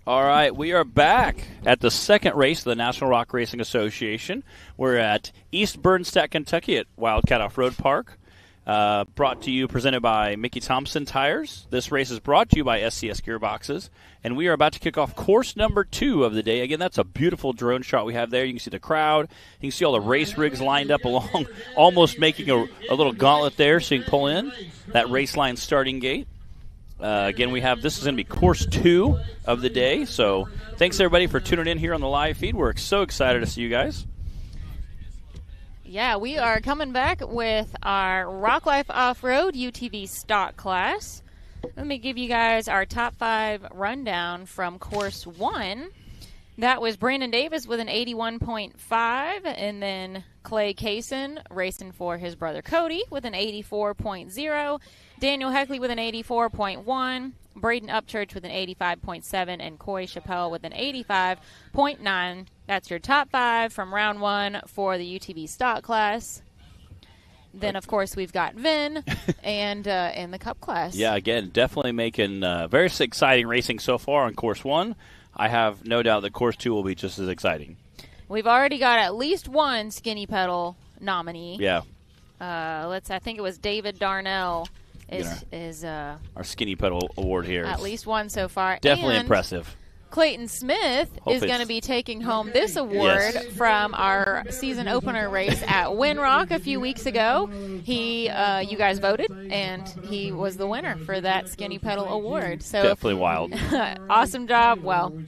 All right, we are back at the second race of the National Rock Racing Association. We're at East Bernstadt, Kentucky at Wildcat Off-Road Park. Brought to you, presented by Mickey Thompson Tires. This race is brought to you by SCS Gearboxes. And we are about to kick off course number 2 of the day. Again, that's a beautiful drone shot we have there. You can see the crowd. You can see all the race rigs lined up along, almost making a little gauntlet there so you can pull in that race line starting gate. Again, this is going to be course 2 of the day. So thanks, everybody, for tuning in here on the live feed. We're so excited to see you guys. Yeah, we are coming back with our Rock Life Off-Road UTV stock class. Let me give you guys our top 5 rundown from course 1. That was Brandon Davis with an 81.5, and then Clay Kaysen racing for his brother Cody with an 84.0, Daniel Heckley with an 84.1, Braden Upchurch with an 85.7, and Coy Chappelle with an 85.9. That's your top 5 from round 1 for the UTV stock class. Then, of course, we've got VIN and in the Cup class. Yeah, again, definitely making very exciting racing so far on course 1. I have no doubt that course 2 will be just as exciting. We've already got at least one Skinny Pedal nominee. Yeah. I think it was David Darnell is our Skinny Pedal award here. At least one so far. Definitely and impressive. Clayton Smith is going to be taking home this award from our season opener race at Winrock a few weeks ago. You guys voted, and he was the winner for that Skinny Pedal award. So definitely wild. Awesome job. Well,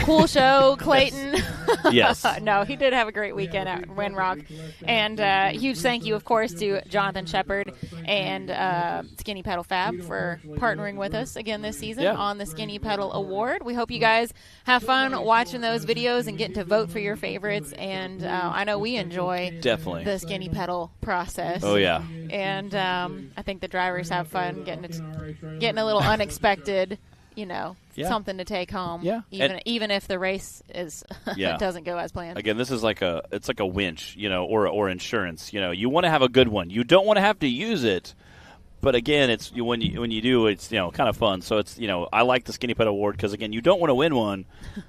cool show, Clayton. Yes. No, he did have a great weekend at Winrock. And huge thank you, of course, to Jonathan Shepard and Skinny Pedal Fab for partnering with us again this season on the Skinny Pedal Award. We hope you guys have fun watching those videos and getting to vote for your favorites. And I know we enjoy the Skinny Pedal process. Oh, yeah. And I think the drivers have fun getting a little unexpected, something to take home. Yeah. Even if the race doesn't go as planned. Again, this is like a winch, or insurance. You want to have a good one. You don't want to have to use it. But again, it's when you do, it's kind of fun. So it's I like the Skinny Pedal Award because again, you don't want to win one,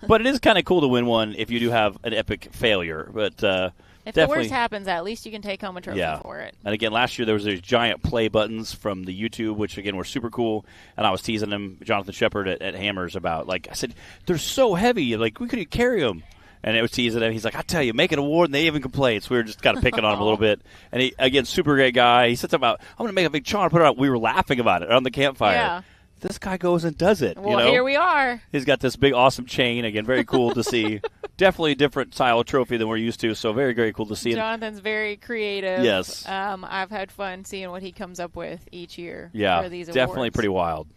but it is kind of cool to win one if you do have an epic failure. But if the worst happens, at least you can take home a trophy for it. And again, last year there was these giant play buttons from the YouTube, which again were super cool. And I was teasing him, Jonathan Shepard at Hammers about I said they're so heavy, we couldn't carry them. And it was teasing him. He's like, I tell you, make an award, and they even complain. So we were just kind of picking on him a little bit. And he, again, super great guy. He said something about, I'm going to make a big chart, put it out. We were laughing about it on the campfire. Yeah. This guy goes and does it. Well, here we are. He's got this big, awesome chain. Again, very cool to see. Definitely a different style of trophy than we're used to. So very, very cool to see. Jonathan's very creative. Yes. I've had fun seeing what he comes up with each year for these awards. Definitely pretty wild.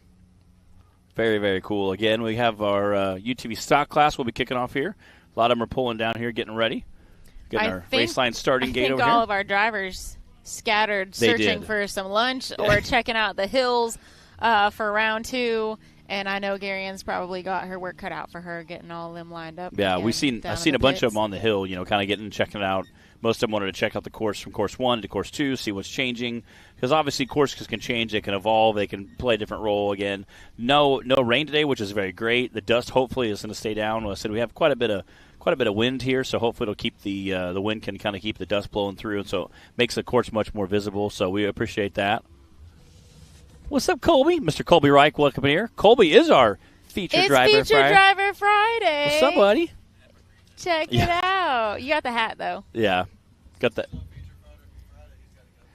Very, very cool. Again, we have our UTV stock class we'll be kicking off here. A lot of them are pulling down here, getting ready. Getting our race line starting gate over here. I think all of our drivers scattered searching for some lunch or checking out the hills for round 2. And I know Garian's probably got her work cut out for her, getting all of them lined up. Yeah, I've seen a bunch of them on the hill, kind of checking it out. Most of them wanted to check out the course from course 1 to course 2, see what's changing. Because obviously courses can change, they can evolve, they can play a different role again. No rain today, which is very great. The dust hopefully is going to stay down. I said we have quite a bit of wind here, so hopefully it'll keep the wind can kind of keep the dust blowing through, and so it makes the course much more visible. So we appreciate that. What's up, Colby? Mr. Colby Reich, welcome here. Colby is our featured driver. It's Featured Driver Friday. What's up, buddy? Check it out. You got the hat, though. Yeah. Got that.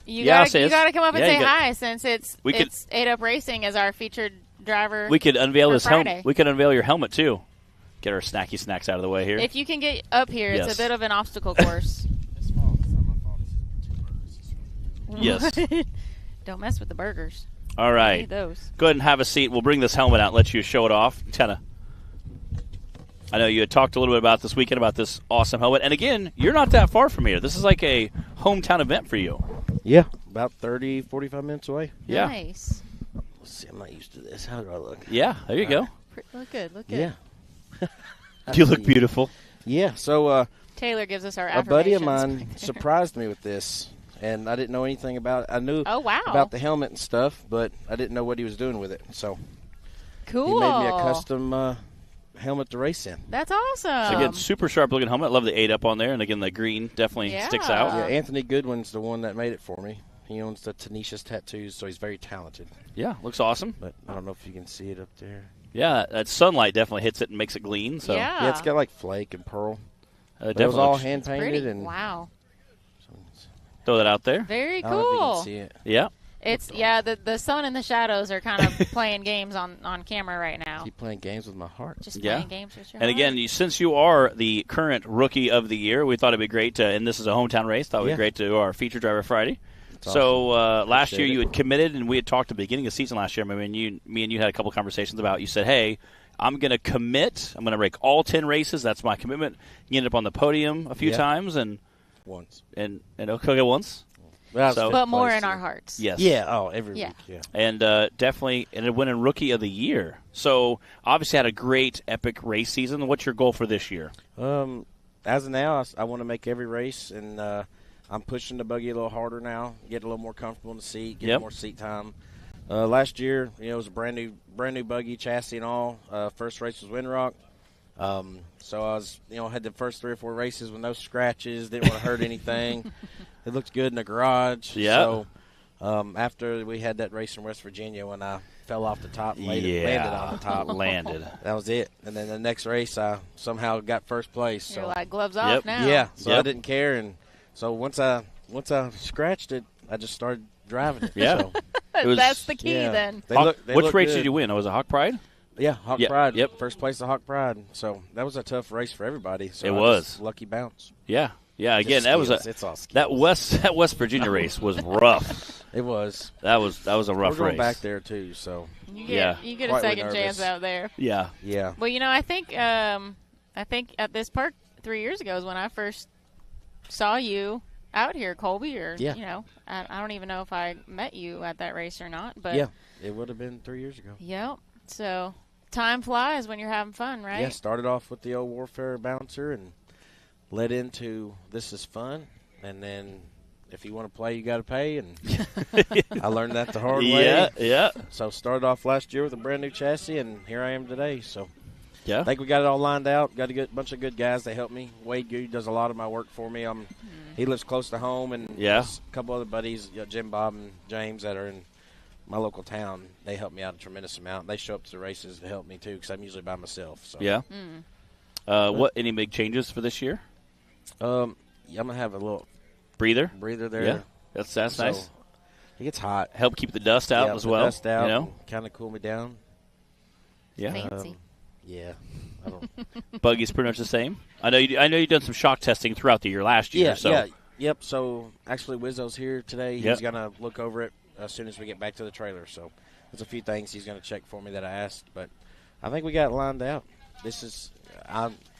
You got to come up and say hi since it's 8 Up Racing as our featured driver. We could unveil his helmet. We could unveil your helmet, too. Get our snacky snacks out of the way here. If you can get up here, it's a bit of an obstacle course. Yes. Don't mess with the burgers. All right. Need those. Go ahead and have a seat. We'll bring this helmet out and let you show it off. I know you had talked a little bit about this weekend about this awesome helmet. And again, you're not that far from here. This is like a hometown event for you. Yeah, about 30, 45 minutes away. Yeah. Nice. Let's see, I'm not used to this. How do I look? Yeah, there you go. Look good. Yeah. You look beautiful. Yeah, so Taylor gives us our a buddy of mine surprised me with this, and I didn't know anything about it. I knew about the helmet and stuff, but I didn't know what he was doing with it. So Cool. He made me a custom helmet to race in. That's awesome. So again, super sharp looking helmet. I love the 8 up on there, and again the green definitely sticks out. Yeah, Anthony Goodwin's the one that made it for me. He owns the Tanisha's Tattoos, so he's very talented. Yeah, looks awesome. But I don't know if you can see it up there. Yeah, that sunlight definitely hits it and makes it gleam. So yeah, it's got like flake and pearl. It was all looks hand painted and wow. Throw that out there. Very cool. I don't know if you can see it. Yeah. It's the sun and the shadows are kind of playing games on camera right now. Keep playing games with my heart. Just playing games with your And heart. again, since you are the current Rookie of the Year, we thought it'd be great to, and this is a hometown race, thought it'd be great to do our Feature Driver Friday. That's so awesome. last year Appreciate you it. had committed, and we had talked at the beginning of the season last year. I mean, me and you had a couple conversations about. You said, "Hey, I'm going to commit. I'm going to break all 10 races. That's my commitment." You ended up on the podium a few times, and once, and okay, once. So, but more in our hearts. Yes. Yeah. Oh, every week. Yeah. And definitely ended up winning Rookie of the Year. So obviously had a great, epic race season. What's your goal for this year? As of now, I want to make every race, and I'm pushing the buggy a little harder now, get a little more comfortable in the seat, get more seat time. Last year, it was a brand new buggy, chassis and all. First race was Windrock. So I was, had the first 3 or 4 races with no scratches, didn't want to hurt anything. It looked good in the garage. Yeah. So after we had that race in West Virginia when I fell off the top and landed on the top. That was it. And then the next race, I somehow got first place. You're so. like, gloves off now. Yeah, so I didn't care. And so once I scratched it, I just started driving it. Yeah. So. That's the key then. Which race did you win? Was it Hawk Pride? Yeah, Hawk Pride. Yep. First place at Hawk Pride. So that was a tough race for everybody. So it was. Lucky bounce. Yeah. Yeah, again, it's all skills. that West Virginia race was rough. It was. That was a rough We're going race. back there too, so you get a second chance out there. Yeah. Yeah. Well, I think at this park 3 years ago is when I first saw you out here, Colby, or I don't even know if I met you at that race or not, but yeah, it would have been 3 years ago. Yep. So time flies when you're having fun, right? Yeah, started off with the old Warfare bouncer and led into this is fun, and then if you want to play, you got to pay, and I learned that the hard way. Yeah. So started off last year with a brand new chassis, and here I am today. So yeah, I think we got it all lined out. Got a bunch of good guys that help me. Wade Good does a lot of my work for me. He lives close to home, and a couple other buddies, Jim, Bob, and James that are in my local town. They help me out a tremendous amount. They show up to the races to help me too, because I'm usually by myself. So. Yeah. Any big changes for this year? I'm gonna have a little breather there. Yeah, that's nice. It gets hot. Help keep the dust out as well. Dust out, kind of cool me down. Yeah. Fancy. Yeah. I don't. Buggy's pretty much the same. I know you've done some shock testing throughout the year last year. Yep. So actually, Wizzo's here today. He's gonna look over it as soon as we get back to the trailer. So there's a few things he's gonna check for me that I asked, but I think we got it lined out. This is.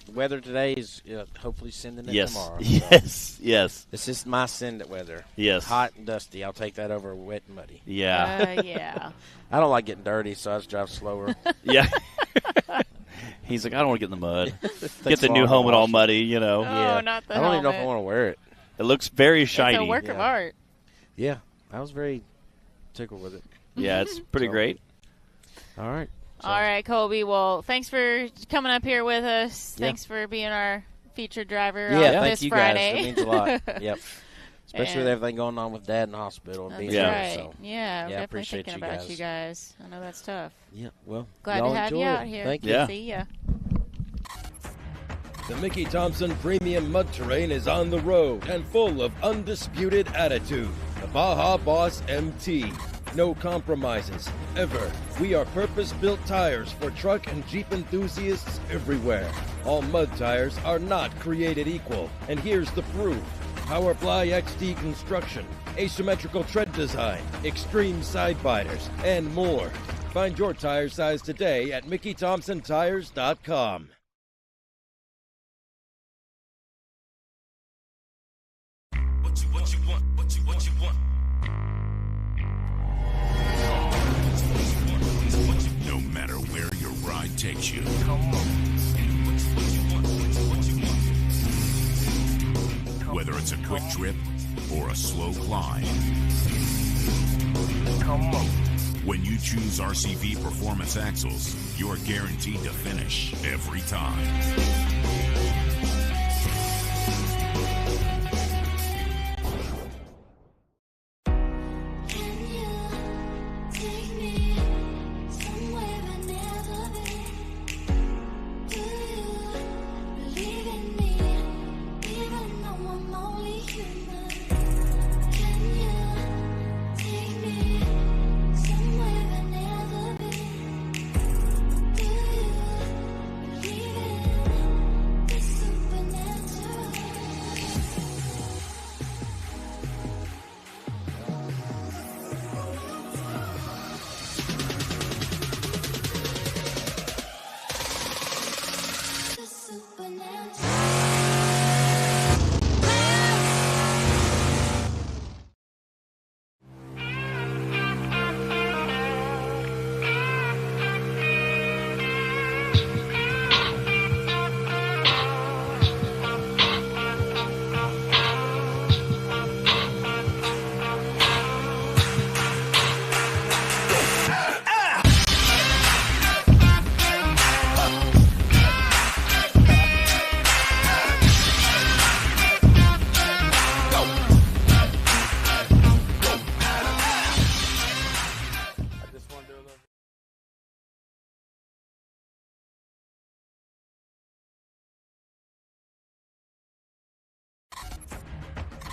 The weather today is hopefully sending it tomorrow. Yes. This is my send it weather. Yes. Hot and dusty. I'll take that over wet and muddy. Yeah. Yeah. I don't like getting dirty, so I just drive slower. Yeah. He's like, I don't want to get in the mud. Get the new helmet all muddy, Oh, yeah. not the I don't even know if I helmet. want to wear it. It looks very shiny. It's a work of art. Yeah. I was very tickled with it. Yeah, it's pretty great. All right. All right, Colby. Well, thanks for coming up here with us. Thanks for being our featured driver on thank this you Friday. Guys. That means a lot. Yep. Especially with everything going on with Dad in the hospital and being That's here. right. So. Yeah, we're definitely appreciate thinking you about guys. you guys. I know that's tough. Yeah, well, Glad y'all to have enjoy you it. out here. Thank you. Yeah. See ya. The Mickey Thompson Premium Mud Terrain is on the road and full of undisputed attitude. The Baja Boss MT. No compromises, ever. We are purpose-built tires for truck and Jeep enthusiasts everywhere. All mud tires are not created equal, and here's the proof. Powerfly XD construction, asymmetrical tread design, extreme side biters, and more. Find your tire size today at MickeyThompsonTires.com. What you want? No matter where your ride takes you. Whether it's a quick trip or a slow climb. When you choose RCV Performance Axles, you're guaranteed to finish every time.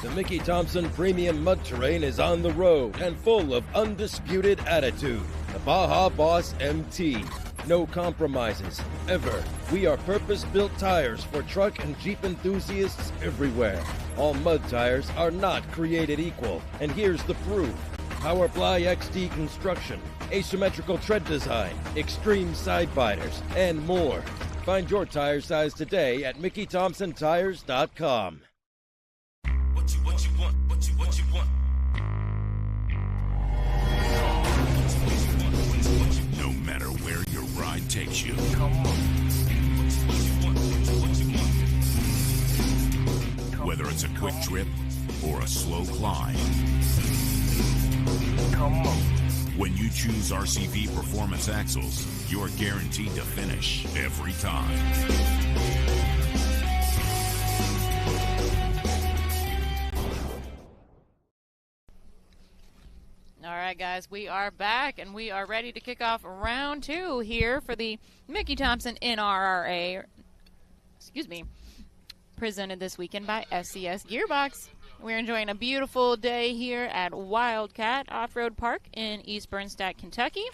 The Mickey Thompson Premium Mud Terrain is on the road and full of undisputed attitude. The Baja Boss MT. No compromises, ever. We are purpose-built tires for truck and Jeep enthusiasts everywhere. All mud tires are not created equal, and here's the proof. Powerfly XD construction, asymmetrical tread design, extreme side biters, and more. Find your tire size today at MickeyThompsonTires.com. What you want. No matter where your ride takes you. Whether it's a quick trip or a slow climb. When you choose RCV Performance Axles, you're guaranteed to finish every time. All right, guys, we are back, and we are ready to kick off round 2 here for the Mickey Thompson NRRA, presented this weekend by SCS Gearbox. We're enjoying a beautiful day here at Wildcat Off-Road Park in East Bernstadt, Kentucky.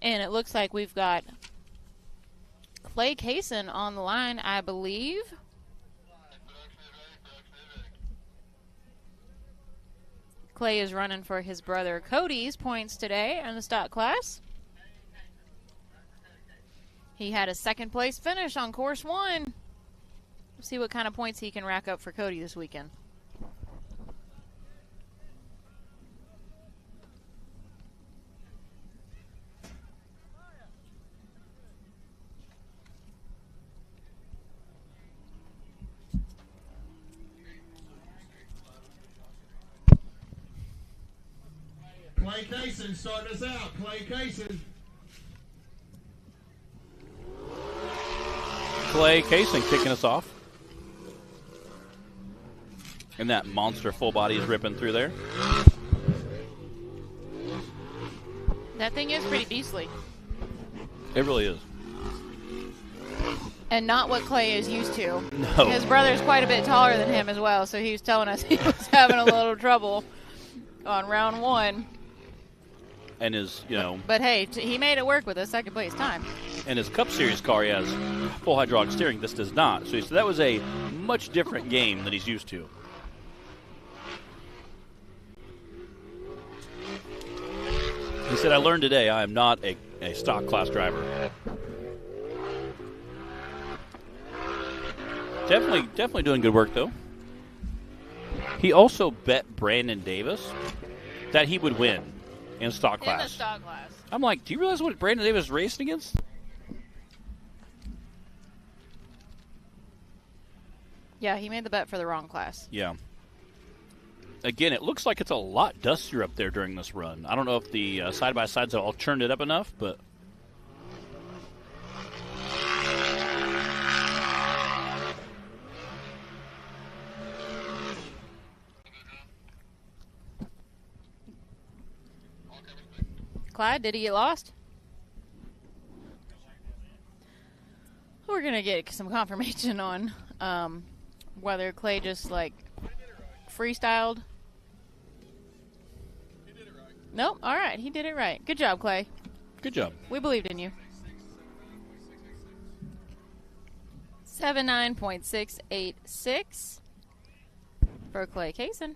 And it looks like we've got Clay Kaysen on the line, I believe. Clay is running for his brother Cody's points today in the stock class. He had a second place finish on course 1. We'll see what kind of points he can rack up for Cody this weekend. Clay Kaysen starting us out. Clay Kaysen. Clay Kaysen kicking us off. And that monster full body is ripping through there. That thing is pretty beastly. It really is. And not what Clay is used to. No. His brother's quite a bit taller than him as well, so he was telling us he was having a little trouble on round 1. And his, But hey, he made it work with a second place time. And his Cup Series car, he has full hydraulic steering. This does not. So that was a much different game than he's used to. He said, I learned today I am not a stock class driver. Definitely doing good work, though. He also bet Brandon Davis that he would win in stock class. In the stock class. I'm like, do you realize what Brandon Davis is racing against? Yeah, he made the bet for the wrong class. Yeah. Again, it looks like it's a lot dustier up there during this run. I don't know if the side-by-sides have all churned it up enough, but... Clyde, did he get lost? We're going to get some confirmation on whether Clay just, like, freestyled. He did it right. Nope, all right, he did it right. Good job, Clay. Good job. We believed in you. 79.686 for Clay Kaysen.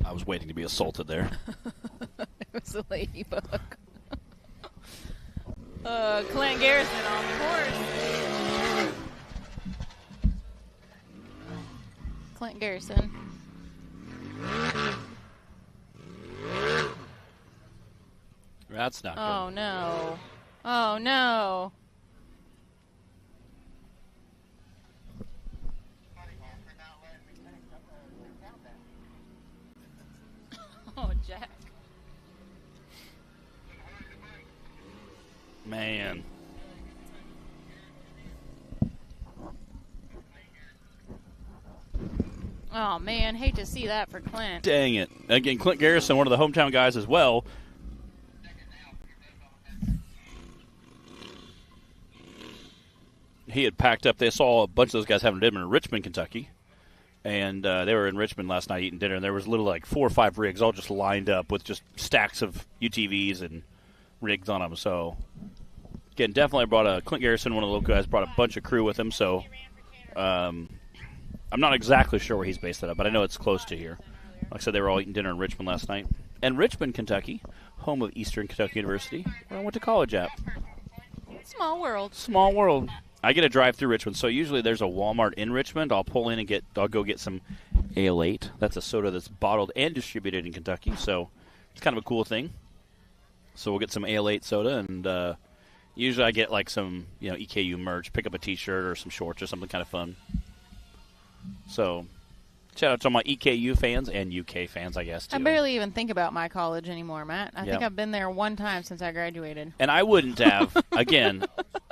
I was waiting to be assaulted there. It was a ladybug. Clint Garrison on the course. Clint Garrison. That's not good. Oh, no. Oh, no. Oh, Jack. Man. Oh, man. Hate to see that for Clint. Dang it. Again, Clint Garrison, one of the hometown guys as well. He had packed up. They saw a bunch of those guys having dinner in Richmond, Kentucky. And they were in Richmond last night eating dinner, and there was little like 4 or 5 rigs all just lined up with just stacks of UTVs and rigs on them. So, again, definitely brought Clint Garrison, one of the local guys, brought a bunch of crew with him. So, I'm not exactly sure where he's based that up, but I know it's close to here. Like I said, they were all eating dinner in Richmond last night. And Richmond, Kentucky, home of Eastern Kentucky University, where I went to college at. Small world. Small world. I get a drive through Richmond, so usually there's a Walmart in Richmond. I'll pull in and I'll go get some Ale 8. That's a soda that's bottled and distributed in Kentucky, so it's kind of a cool thing. So we'll get some Ale 8 soda, and usually I get like some EKU merch, pick up a T-shirt or some shorts or something kind of fun. So shout out to all my EKU fans and UK fans, I guess, too. I barely even think about my college anymore, Matt. I think I've been there one time since I graduated. And I wouldn't have, again,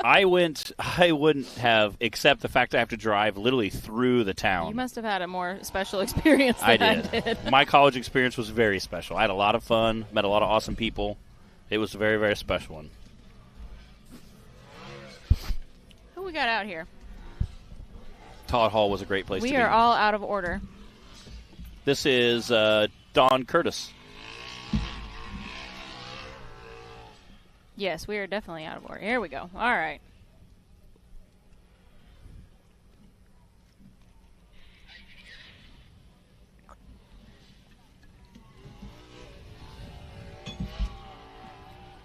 I wouldn't have, except the fact I have to drive literally through the town. You must have had a more special experience than I did. My college experience was very special. I had a lot of fun, met a lot of awesome people. It was a very, very special one. Who we got out here? Todd Hall was a great place to be. We are all out of order. This is Don Curtis. Yes, we are definitely out of order. Here we go. All right.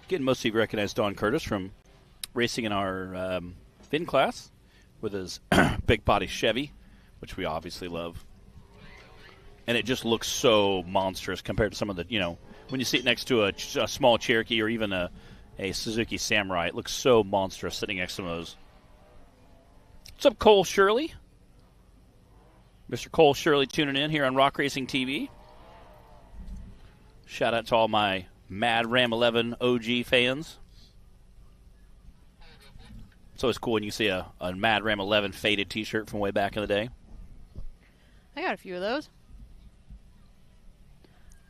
Again, most of you recognize Don Curtis from racing in our VIN class with his big body Chevy, which we obviously love. And it just looks so monstrous compared to some of the, when you see it next to a small Cherokee or even a Suzuki Samurai, it looks so monstrous sitting next to those. What's up, Cole Shirley? Mr. Cole Shirley tuning in here on Rock Racing TV. Shout out to all my Mad Ram 11 OG fans. It's always cool when you see a Mad Ram 11 faded T-shirt from way back in the day. I got a few of those.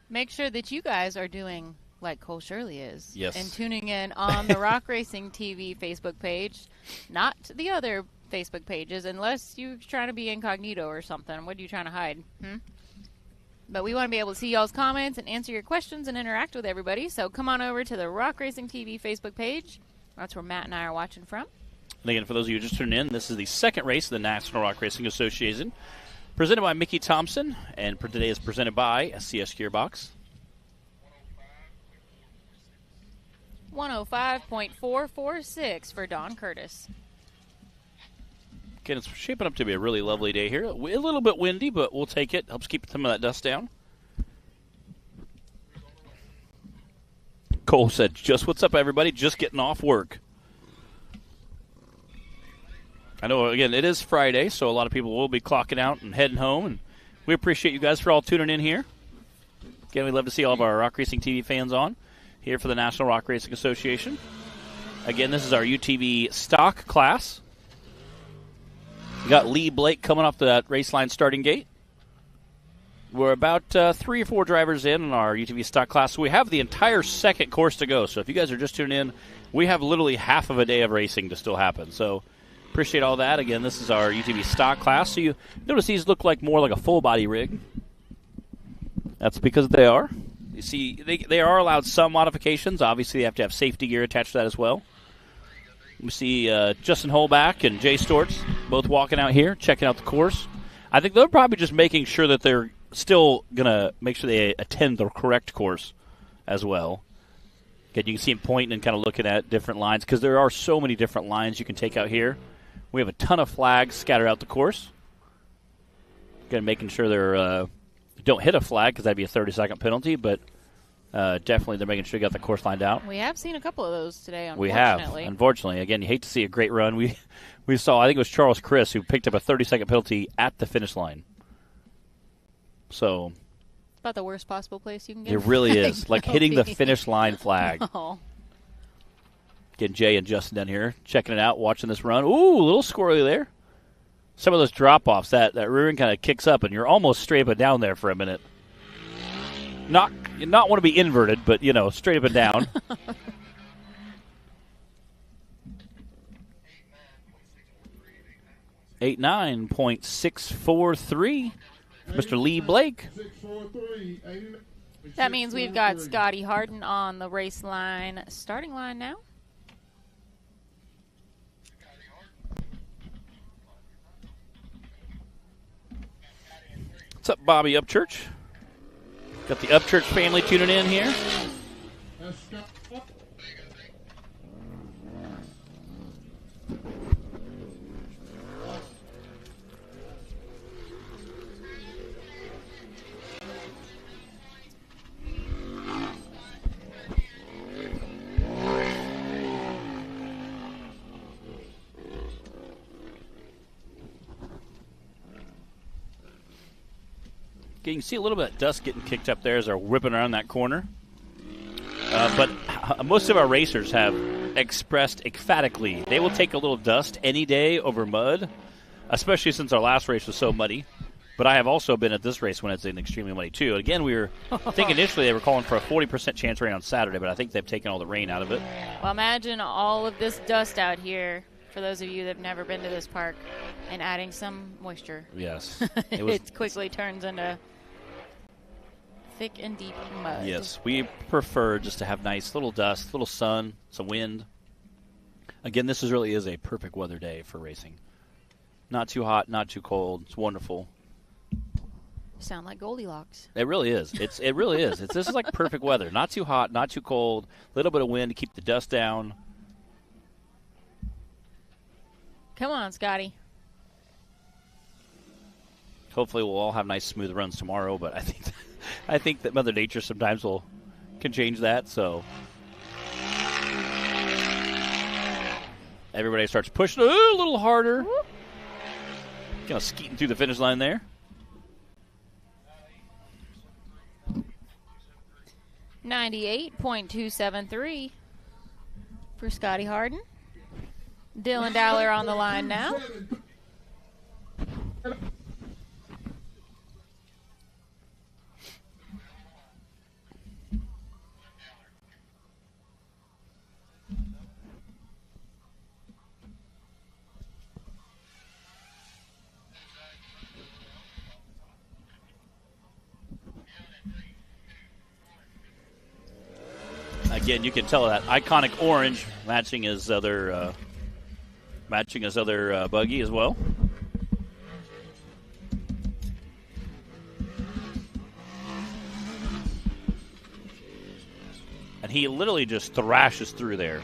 Make sure that you guys are doing like Cole Shirley is. Yes. And tuning in on the Rock Racing TV Facebook page, not the other Facebook pages, unless you're trying to be incognito or something. What are you trying to hide? But we want to be able to see y'all's comments and answer your questions and interact with everybody. So come on over to the Rock Racing TV Facebook page. That's where Matt and I are watching from. And again, for those of you who just tuned in, this is the second race of the National Rock Racing Association, presented by Mickey Thompson, and today is presented by SCS Gearbox. 105.446 for Don Curtis. Again, it's shaping up to be a really lovely day here. A little bit windy, but we'll take it. Helps keep some of that dust down. Cole said, just what's up, everybody? Just getting off work. I know, again, it is Friday, so a lot of people will be clocking out and heading home, and we appreciate you guys for all tuning in here. Again, we'd love to see all of our Rock Racing TV fans on here for the National Rock Racing Association. Again, this is our UTV stock class. We got Lee Blake coming off that race line starting gate. We're about 3 or 4 drivers in our UTV stock class, so we have the entire second course to go. So if you guys are just tuning in, we have literally half of a day of racing to still happen. So appreciate all that. Again, this is our UTV stock class. So you notice these look like more like a full-body rig. That's because they are. You see, they are allowed some modifications. Obviously, they have to have safety gear attached to that as well. We see Justin Holback and Jay Storts both walking out here, checking out the course. I think they're probably just making sure that they're still going to make sure they attend the correct course as well. Again, you can see them pointing and kind of looking at different lines because there are so many different lines you can take out here. We have a ton of flags scattered out the course. Again, making sure they're don't hit a flag because that'd be a 30-second penalty, but definitely they're making sure you got the course lined out. We have seen a couple of those today, unfortunately. We have, unfortunately. Again, you hate to see a great run. We saw, I think it was Charles Chris who picked up a 30-second penalty at the finish line. So it's about the worst possible place you can get. It really is. Like hitting the finish line flag. Oh. Getting Jay and Justin down here, checking it out, watching this run. Ooh, a little squirrely there. Some of those drop-offs, that rear end kind of kicks up, and you're almost straight up and down there for a minute. Not want to be inverted, but, straight up and down. .643, Mr. Lee Blake. That means we've got Scotty Harden on the race line, starting line now. What's up, Bobby Upchurch? Got the Upchurch family tuning in here. You can see a little bit of dust getting kicked up there as they're whipping around that corner. But most of our racers have expressed emphatically they will take a little dust any day over mud, especially since our last race was so muddy. But I have also been at this race when it's been extremely muddy, too. Again, I think initially they were calling for a 40% chance rain on Saturday, but I think they've taken all the rain out of it. Well, imagine all of this dust out here, for those of you that have never been to this park, and adding some moisture. Yes. It quickly turns into thick and deep mud. Yes, we prefer just to have nice little dust, little sun, some wind. Again, this really is a perfect weather day for racing. Not too hot, not too cold. It's wonderful. Sound like Goldilocks. It really is. It really is. This is like perfect weather. Not too hot, not too cold. A little bit of wind to keep the dust down. Come on, Scotty. Hopefully we'll all have nice smooth runs tomorrow, but I think that Mother Nature sometimes can change that, so everybody starts pushing a little harder. Kind of skeeting through the finish line there. .273 for Scotty Harden. Dylan Dowler on the line now. Again, you can tell that iconic orange matching his other buggy as well. And he literally just thrashes through there.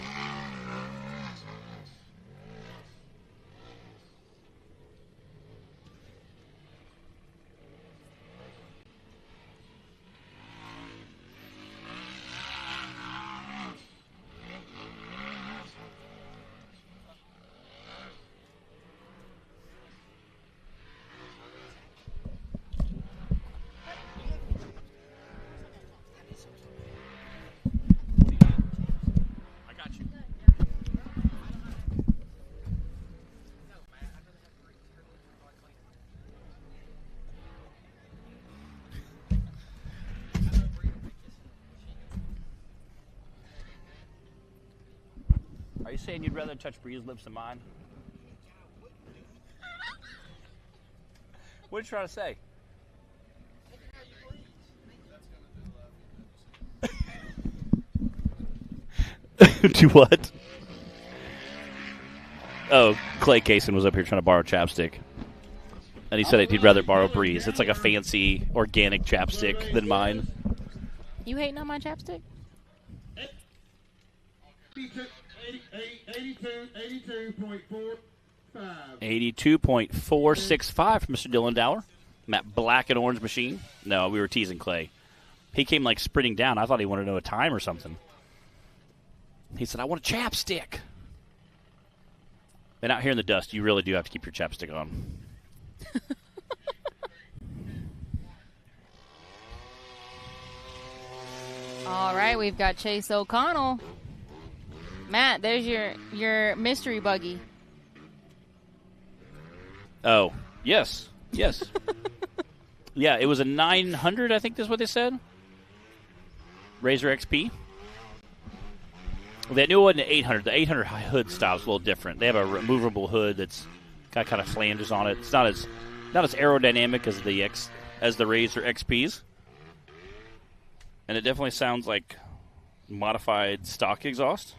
Are you saying you'd rather touch Bree's lips than mine? What are you trying to say? Do what? Oh, Clay Kaysen was up here trying to borrow chapstick. And he said that he'd rather borrow Bree's. It's like a fancy, organic chapstick than mine. You hating on my chapstick? 82.465 from Mr. Dylan Dower. That black and orange machine. No, we were teasing Clay. He came like sprinting down. I thought he wanted to know a time or something. He said, I want a chapstick. And out here in the dust, you really do have to keep your chapstick on. All right, we've got Chase O'Connell. Matt, there's your mystery buggy. Oh, yes. Yes. Yeah, it was a 900, I think that's what they said. Razor XP. They knew it wasn't an 800. The 800 hood style is a little different. They have a removable hood that's got kind of flanges on it. It's not as aerodynamic as the Razor XPs. And it definitely sounds like modified stock exhaust.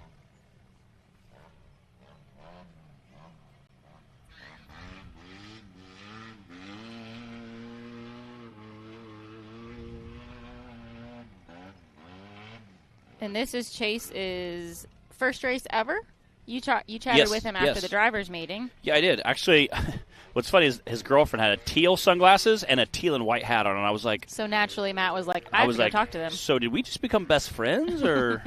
And this is Chase's first race ever? You chatted with him after the driver's meeting. Yeah, I did. Actually, what's funny is his girlfriend had a teal sunglasses and a teal and white hat on, and I was like... So naturally, Matt was like, I have to go talk to them. So did we just become best friends, or...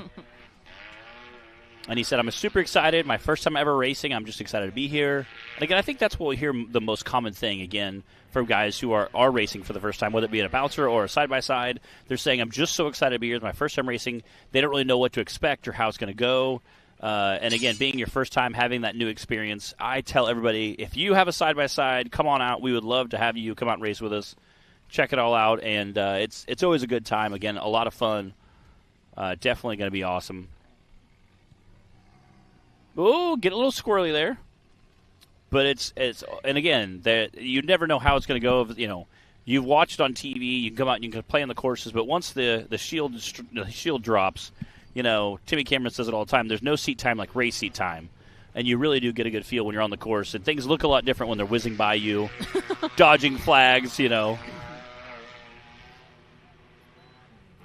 And he said, I'm super excited. My first time ever racing. I'm just excited to be here. And again, I think that's what we hear the most common thing, again, from guys who are racing for the first time, whether it be in a bouncer or a side-by-side. They're saying, I'm just so excited to be here. It's my first time racing. They don't really know what to expect or how it's going to go. And again, being your first time, having that new experience, I tell everybody, if you have a side-by-side, come on out. We would love to have you come out and race with us. Check it all out. And it's always a good time. Again, a lot of fun. Definitely going to be awesome. Oh, get a little squirrely there, but it's and again, you never know how it's going to go. You know, you've watched on TV, you can come out and you can play on the courses, but once the shield drops, you know, Timmy Cameron says it all the time. There's no seat time like race seat time, and you really do get a good feel when you're on the course. And things look a lot different when they're whizzing by you, dodging flags, you know,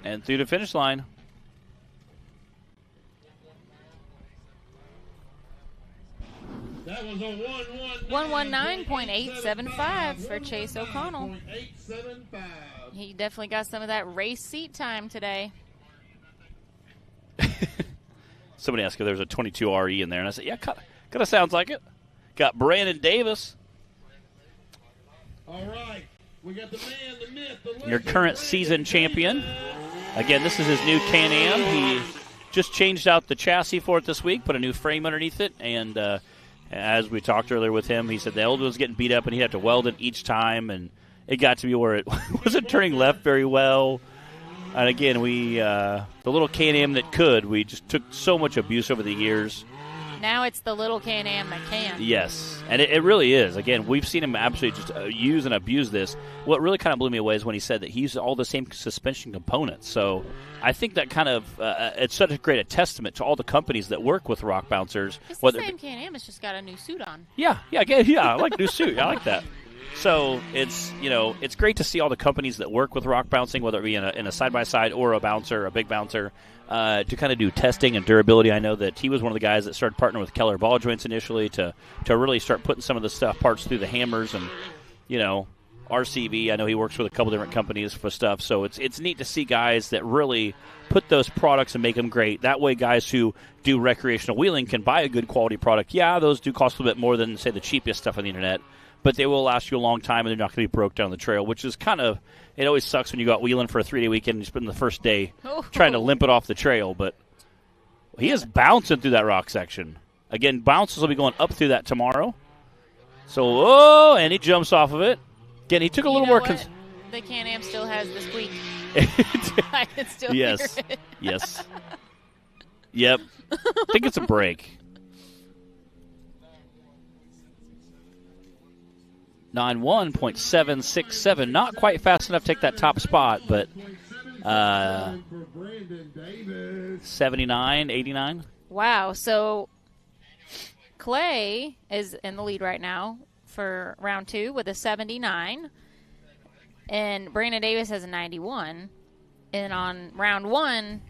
and through the finish line. 119.875 for Chase O'Connell. He definitely got some of that race seat time today. Somebody asked if there was a 22 RE in there, and I said, yeah, kind of sounds like it. Got Brandon Davis. All right. We got the man, the myth, the legend, your current season champion. Again, this is his new Can-Am. He just changed out the chassis for it this week, put a new frame underneath it, and as we talked earlier with him, he said the old one was getting beat up and he'd have to weld it each time, and it got to be where it wasn't turning left very well. And again, the little Can-Am that could, we just took so much abuse over the years. Now it's the little Can-Am that can. Yes, and it really is. Again, we've seen him absolutely just use and abuse this. What really kind of blew me away is when he said that he used all the same suspension components. So I think that kind of it's such a great testament to all the companies that work with rock bouncers. It's the same Can-Am. It's just got a new suit on. Yeah, I like new suit. I like that. So it's it's great to see all the companies that work with rock bouncing, whether it be in a side-by-side or a bouncer, a big bouncer, to kind of do testing and durability. I know that he was one of the guys that started partnering with Keller Ball Joints initially to really start putting some of the parts through the hammers and, RCV. I know he works with a couple different companies for stuff. So it's neat to see guys that really put those products and make them great. That way guys who do recreational wheeling can buy a good quality product. Yeah, those do cost a little bit more than, say, the cheapest stuff on the internet, but they will last you a long time and they're not going to be broke down the trail, which is kind of, it always sucks when you go out wheeling for a 3-day weekend and you spend the first day trying to limp it off the trail. But he is bouncing through that rock section. Again, bounces will be going up through that tomorrow. So, and he jumps off of it. Again, he took a little more. The Can-Am still has the squeak. I can still hear it. Yes. Yep. I think it's a break. 91.767. Not quite fast enough to take that top spot, but 79, 89. Wow. So Clay is in the lead right now for round 2 with a 79. And Brandon Davis has a 91. And on round 1,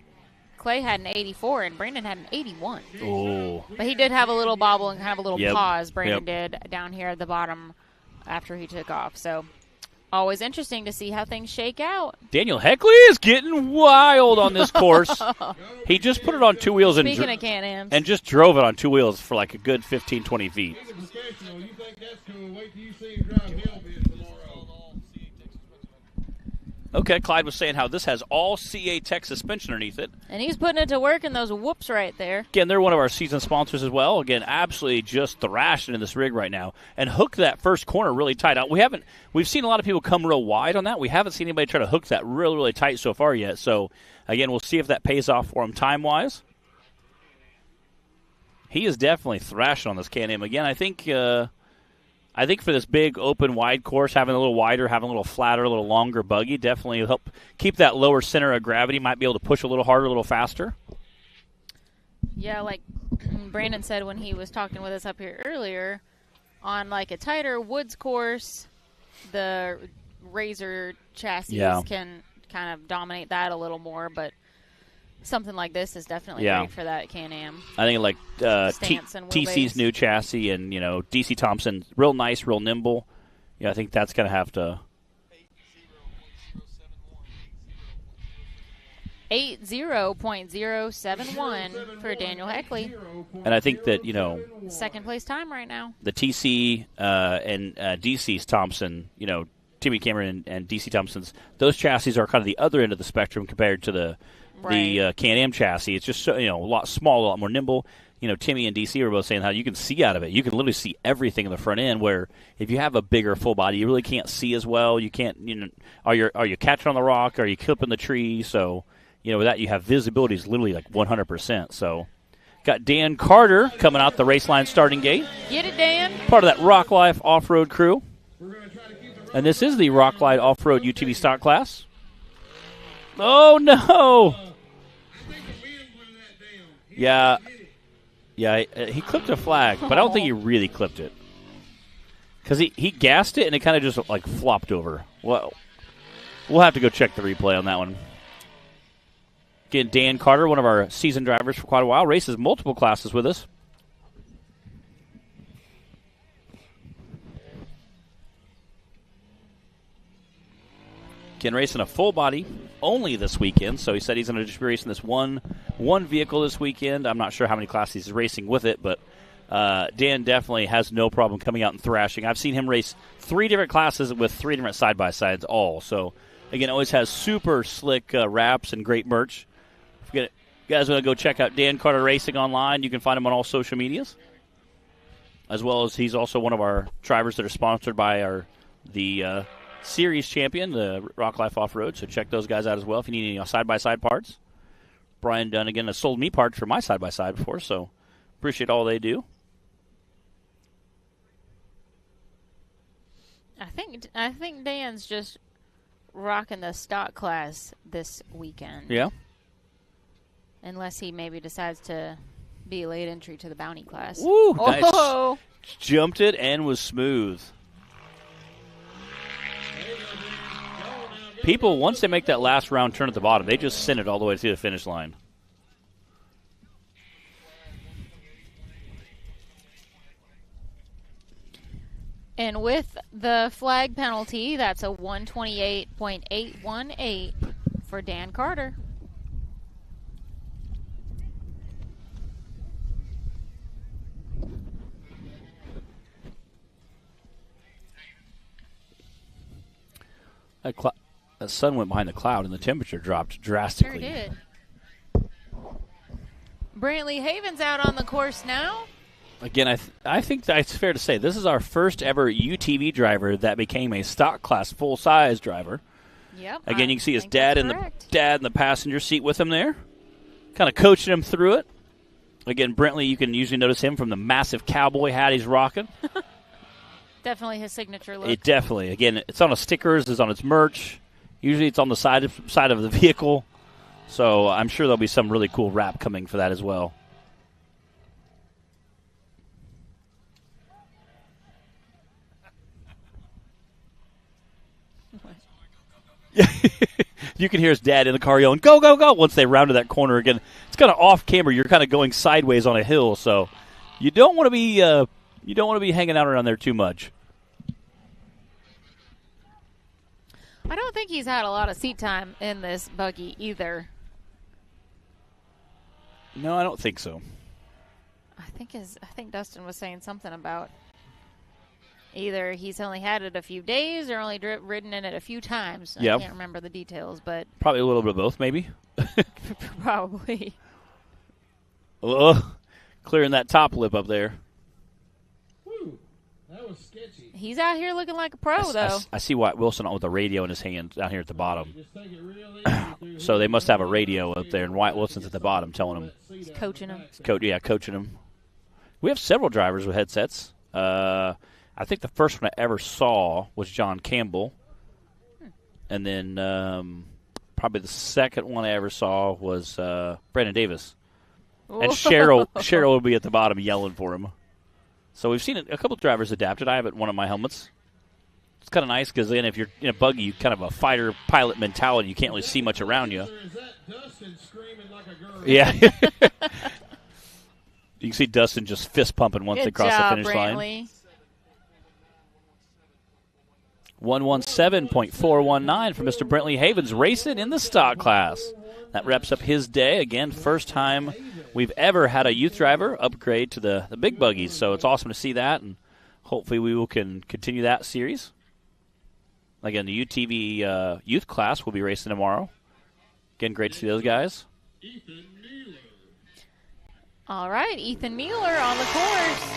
Clay had an 84 and Brandon had an 81. Oh. But he did have a little bobble and kind of a little pause, Brandon did, down here at the bottom after he took off. So always interesting to see how things shake out. Daniel Heckley is getting wild on this course. He just put it on 2 wheels Speaking of Can-Ams. and just drove it on 2 wheels for like a good 15, 20 feet. Okay, Clyde was saying how this has all CA Tech suspension underneath it. And he's putting it to work in those whoops right there. Again, they're one of our season sponsors as well. Again, absolutely just thrashing in this rig right now. And hook that first corner really tight out. We've seen a lot of people come real wide on that. We haven't seen anybody try to hook that really, really tight so far yet. So, again, we'll see if that pays off for him time-wise. He is definitely thrashing on this Can-Am. Again, I think for this big, open, wide course, having a little wider, having a little flatter, a little longer buggy definitely help keep that lower center of gravity. Might be able to push a little harder, a little faster. Yeah, like Brandon said when he was talking with us up here earlier, on like a tighter woods course, the Razor chassis can kind of dominate that a little more, but something like this is definitely great for that Can-Am. I think like TC's new chassis and, DC Thompson, real nice, real nimble. I think that's going to have to. 80.071 for Daniel Heckley. And I think that, second place time right now. The TC and DC's Thompson, Timmy Cameron and DC Thompson's, those chassis are kind of the other end of the spectrum compared to the Can-Am chassis. It's just a lot smaller, a lot more nimble. Timmy and DC were both saying how you can see out of it. You can literally see everything in the front end, where if you have a bigger full body, you really can't see as well. You can't, are you catching on the rock? Are you clipping the tree? So, with that, you have visibility is literally like 100%. So, got Dan Carter coming out the race line starting gate. Get it, Dan. Part of that Rock Life Off-Road crew. And this is the Rock Life Off-Road UTV stock class. Oh, no. Yeah, he clipped a flag, but I don't think he really clipped it. Because he gassed it, and it kind of just, like, flopped over. Well, we'll have to go check the replay on that one. Again, Dan Carter, one of our seasoned drivers for quite a while, races multiple classes with us. Again, racing a full body only this weekend, so he said he's going to just be racing this one vehicle this weekend. I'm not sure how many classes he's racing with it, but Dan definitely has no problem coming out and thrashing. I've seen him race 3 different classes with 3 different side-by-sides all. So, again, always has super slick wraps and great merch. If you guys want to go check out Dan Carter Racing online, you can find him on all social medias, as well as he's also one of our drivers that are sponsored by the series champion, the Rock Life Off-Road, so check those guys out as well if you need any side-by-side parts. Brian Dunn, again, has sold me parts for my side-by-side before, so appreciate all they do. I think Dan's just rocking the stock class this weekend. Yeah. Unless he maybe decides to be a late entry to the bounty class. Woo! Nice. Jumped it and was smooth. people, once they make that last round turn at the bottom, they just send it all the way to the finish line. And with the flag penalty, that's a 128.818 for Dan Carter. That sun went behind the cloud and the temperature dropped drastically. Sure did. Brantley Haven's out on the course now. Again, I think that it's fair to say this is our first ever UTV driver that became a stock class full-size driver. Yep. Again, you can see his dad in the passenger seat with him there, kind of coaching him through it. Again, Brantley, you can usually notice him from the massive cowboy hat he's rocking. Definitely his signature look. It definitely. Again, it's on his stickers, it's on its merch. Usually it's on the side of the vehicle. So I'm sure there'll be some really cool wrap coming for that as well. You can hear his dad in the car yelling, "Go, go, go!" once they rounded that corner again. It's kind of off camera. You're kind of going sideways on a hill, so you don't want to be hanging out around there too much. I don't think he's had a lot of seat time in this buggy either. No, I don't think so. I think Dustin was saying something about either he's only had it a few days or only ridden in it a few times. Yep. I can't remember the details, but Probably a little bit of both, maybe. probably. Clearing that top lip up there. Whew, that was sketchy. He's out here looking like a pro, though. I see White Wilson with a radio in his hand down here at the bottom. Just take it real easy. So they must have a radio up there, and White Wilson's at the bottom telling him. He's coaching him. Coaching him. We have several drivers with headsets. I think the first one I ever saw was John Campbell. And then probably the second one I ever saw was Brandon Davis. And Cheryl will be at the bottom yelling for him. So we've seen a couple of drivers adapted. I have it in one of my helmets. It's kind of nice because then if you're in a buggy, you kind of a fighter pilot mentality. You can't really see much around you. Is that Dustin screaming like a girl? Yeah. You can see Dustin just fist pumping once they cross the finish line. 117.419 for Mr. Brantley Havens racing in the stock class. That wraps up his day. Again, first time we've ever had a youth driver upgrade to the big buggies, so it's awesome to see that, and hopefully we can continue that series. Again, the UTV youth class will be racing tomorrow. Again, great to see those guys. All right, Ethan Mueller on the course.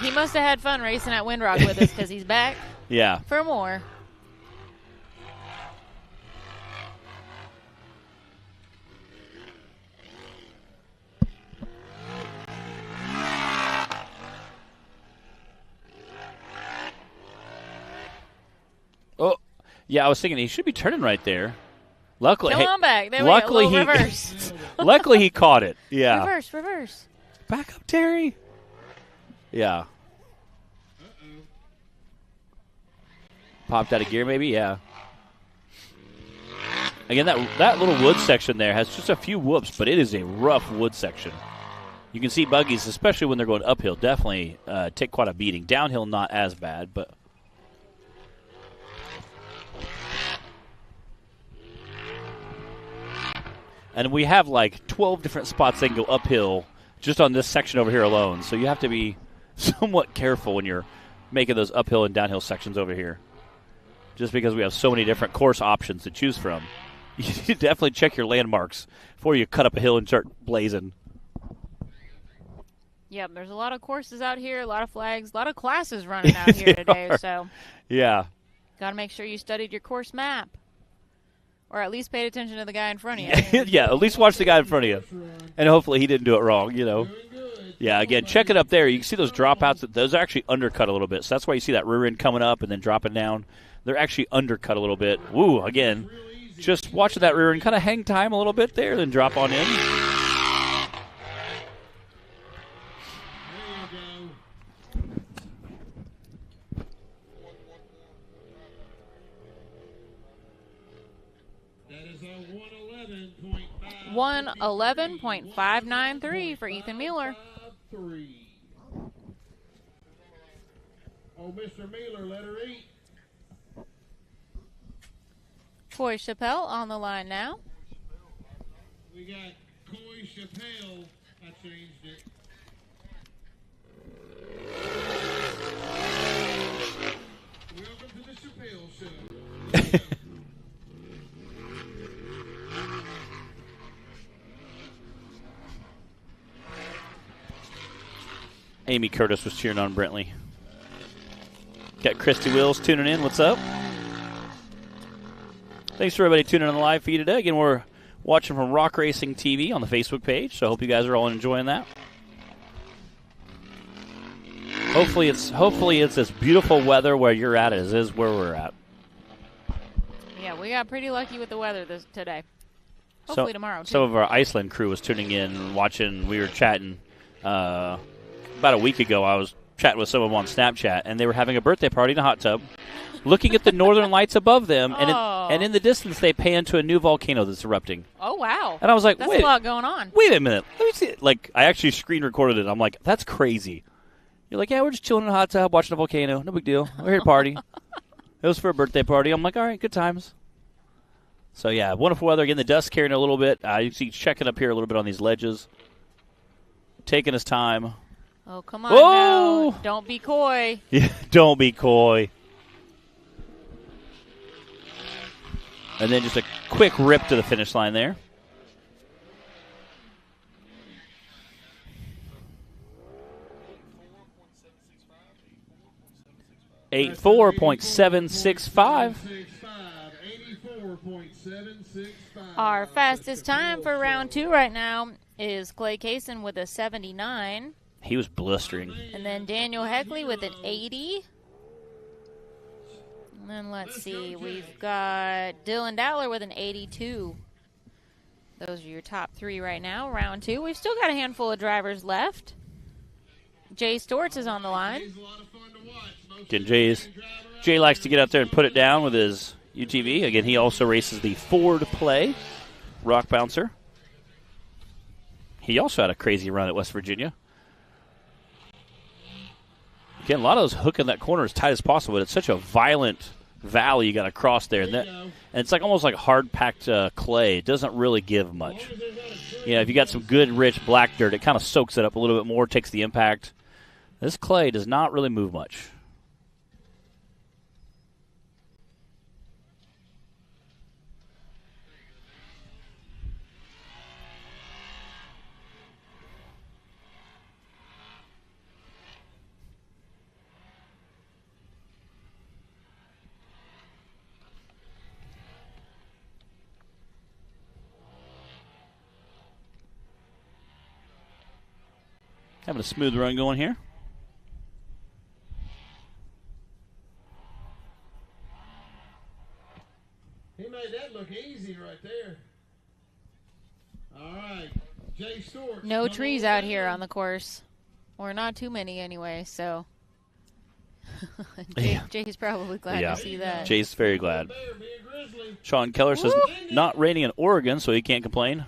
He must have had fun racing at Windrock with us because he's back Yeah. for more. Oh, yeah, I was thinking he should be turning right there. Luckily, Come on back. There luckily we go. Reverse. luckily he caught it. Yeah. Reverse. Back up, Terry. Yeah. Popped out of gear, maybe? Yeah. Again, that little wood section there has just a few whoops, but it is a rough wood section. You can see buggies, especially when they're going uphill, definitely take quite a beating. Downhill, not as bad, but... And we have like 12 different spots that can go uphill just on this section over here alone. So you have to be somewhat careful when you're making those uphill and downhill sections over here. Just because we have so many different course options to choose from. You need to definitely check your landmarks before you cut up a hill and start blazing. Yep, there's a lot of courses out here, a lot of flags, a lot of classes running out here today. So yeah. Got to make sure you studied your course map. Or at least paid attention to the guy in front of you. Yeah, at least watch the guy in front of you. And hopefully he didn't do it wrong, you know. Yeah, again, check it up there. You can see those dropouts. Those are actually undercut a little bit. So that's why you see that rear end coming up and then dropping down. They're actually undercut a little bit. Woo, again, just watching that rear end kind of hang time a little bit there, then drop on in. 111.593 for Ethan Mueller. Oh, Mr. Mueller, letter E. Coy Chappelle on the line now. We got Coy Chappelle. I changed it. Welcome to the Chappelle Show. Amy Curtis was cheering on Brentley. Got Christy Wills tuning in. What's up? Thanks for everybody tuning in on the live feed today. Again, we're watching from Rock Racing TV on the Facebook page, so I hope you guys are all enjoying that. Hopefully it's this beautiful weather where you're at as is where we're at. Yeah, we got pretty lucky with the weather today. Hopefully tomorrow, too. Some of our Iceland crew was tuning in, watching. We were chatting about a week ago. I was chatting with some of them on Snapchat, and they were having a birthday party in a hot tub, looking at the northern lights above them, and in the distance they pan to a new volcano that's erupting. Oh, wow. And I was like, that's a lot going on. Wait a minute. Let me see it. Like, I actually screen recorded it. I'm like, that's crazy. You're like, yeah, we're just chilling in a hot tub, watching a volcano. No big deal. We're here to party. It was for a birthday party. I'm like, all right, good times. So, yeah, wonderful weather. Again, the dust carrying a little bit. You see checking up here a little bit on these ledges. Taking his time. Oh, come on now. Don't be coy. Yeah, don't be coy. And then just a quick rip to the finish line there. $84.765. Our fastest time for round 2 right now is Clay Kaysen with a 79. He was blistering. And then Daniel Heckley with an 80. And then let's see, we've got Dylan Dowler with an 82. Those are your top 3 right now, round 2. We've still got a handful of drivers left. Jay Stortz is on the line. Again, Jay likes to get out there and put it down with his UTV. Again, he also races the Ford Play Rock Bouncer. He also had a crazy run at West Virginia. Again, a lot of those hooking that corner as tight as possible, but it's such a violent valley you got to cross there. And it's like almost like hard-packed clay. It doesn't really give much. You know, if you got some good, rich black dirt, it kind of soaks it up a little bit more, takes the impact. This clay does not really move much. Having a smooth run going here. He made that look easy right there. All right, Jay Stortz. No trees out here on the course. Or not too many anyway, so. Jay's probably glad to see that. Jay's very glad. Sean Keller says, not raining in Oregon, so he can't complain.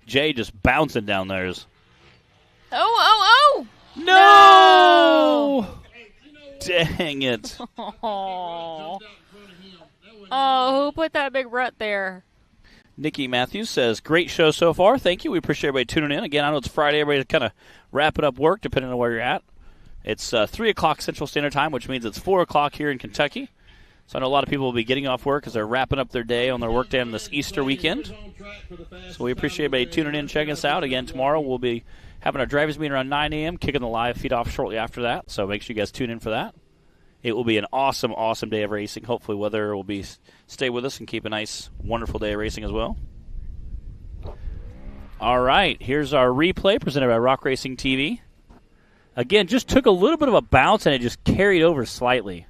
Jay just bouncing down there. Oh! No! Dang it. Oh, who put that big rut there? Nikki Matthews says, great show so far. Thank you. We appreciate everybody tuning in. Again, I know it's Friday. Everybody's kind of wrapping up work, depending on where you're at. It's 3 o'clock Central Standard Time, which means it's 4 o'clock here in Kentucky. So I know a lot of people will be getting off work as they're wrapping up their day on their work day on this Easter weekend. So we appreciate everybody tuning in, checking us out. Again, tomorrow we'll be having our drivers meeting around 9 a.m., kicking the live feed off shortly after that. So make sure you guys tune in for that. It will be an awesome, awesome day of racing. Hopefully weather will stay with us and keep a nice, wonderful day of racing as well. All right, here's our replay presented by Rock Racing TV. Again, just took a little bit of a bounce and it just carried over slightly.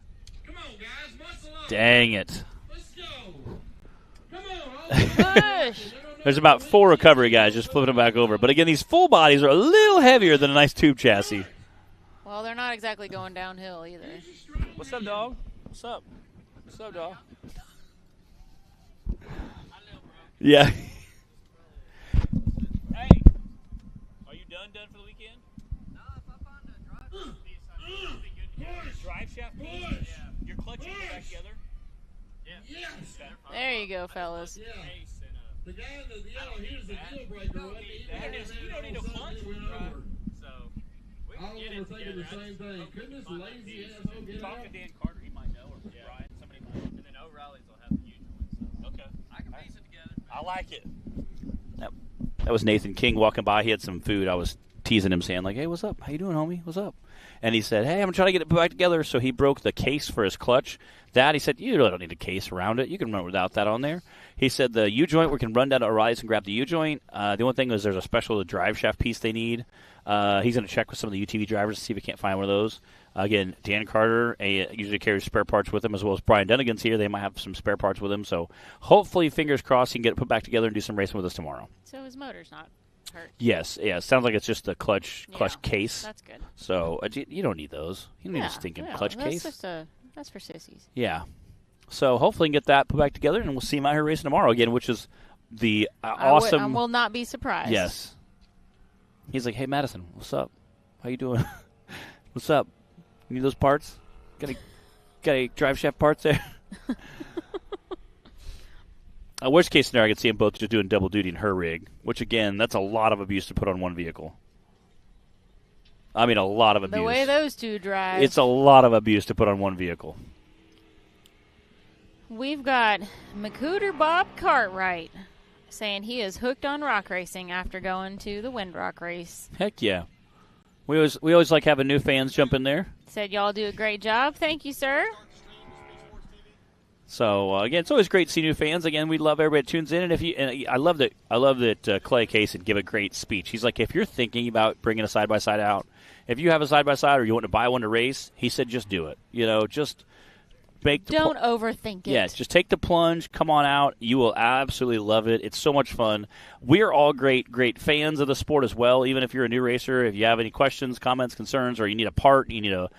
Come on, guys, muscle up. Dang it. Let's go. Come on, Push. There's about 4 recovery guys just flipping them back over. But again, these full bodies are a little heavier than a nice tube chassis. Well, they're not exactly going downhill either. What's up, dog? What's up? What's up, dog? Yeah. Hey, are you done for the weekend? No, if I find a drive piece, Drive shaft piece? Yeah. Your clutch you put back together? Yes. There you go, fellas. Yeah. The guy in the yellow, he was a deal breaker. You don't need a clutch. So, all of them were thinking the same thing. Couldn't this lazy asshole get Talk out? to Dan Carter. He might know, or Brian. Somebody might. and then O'Reilly's will have the U-joint. So Okay. I can piece it together. I like it. That was Nathan King walking by. He had some food. I was teasing him, saying, like, hey, what's up? How you doing, homie? What's up? And he said, hey, I'm trying to get it back together. So he broke the case for his clutch. He said, you really don't need a case around it. You can run without that on there. He said the U-joint, we can run down to O'Reilly's and grab the U-joint. The only thing is there's a special drive shaft piece they need. He's going to check with some of the UTV drivers to see if he can't find one of those. Again, Dan Carter usually carries spare parts with him, as well as Brian Dunnigan's here. They might have some spare parts with him. So hopefully, fingers crossed, he can get it put back together and do some racing with us tomorrow. So his motor's not hurt. Yes, yeah. It sounds like it's just the clutch case. That's good. So you don't need those. You don't need a stinking clutch case. That's for sissies. Yeah. So hopefully we can get that put back together, and we'll see him out here racing tomorrow again, which is the awesome. I will not be surprised. Yes. He's like, hey, Madison, what's up? How you doing? What's up? You need those parts? Got any drive shaft parts there? Worst case scenario, I could see them both just doing double duty in her rig, which, again, that's a lot of abuse to put on one vehicle. I mean, a lot of abuse. The way those two drive. It's a lot of abuse to put on one vehicle. We've got McCooter Bob Cartwright saying he is hooked on rock racing after going to the Windrock race. Heck yeah. We always like having new fans jump in there. Said y'all do a great job. Thank you, sir. So again, it's always great to see new fans. Again, we love everybody that tunes in, and I love that Clay Casey give a great speech. He's like, if you're thinking about bringing a side by side out, if you have a side by side or you want to buy one to race, he said, just do it. Just don't overthink it. Yeah, just take the plunge. Come on out. You will absolutely love it. It's so much fun. We're all great fans of the sport as well. Even if you're a new racer, if you have any questions, comments, concerns, or you need a part, you need a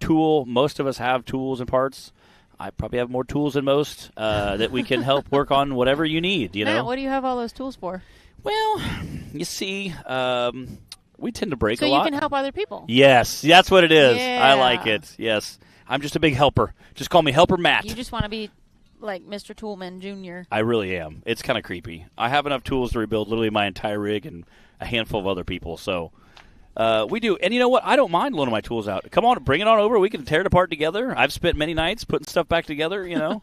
tool. Most of us have tools and parts. I probably have more tools than most that we can help work on whatever you need. Matt, what do you have all those tools for? Well, you see, we tend to break a lot. So you can help other people. Yes, that's what it is. Yeah. I like it. Yes. I'm just a big helper. Just call me Helper Matt. You just want to be like Mr. Toolman Jr. I really am. It's kind of creepy. I have enough tools to rebuild literally my entire rig and a handful of other people. So we do. And you know what? I don't mind loaning my tools out. Come on, bring it on over. We can tear it apart together. I've spent many nights putting stuff back together, And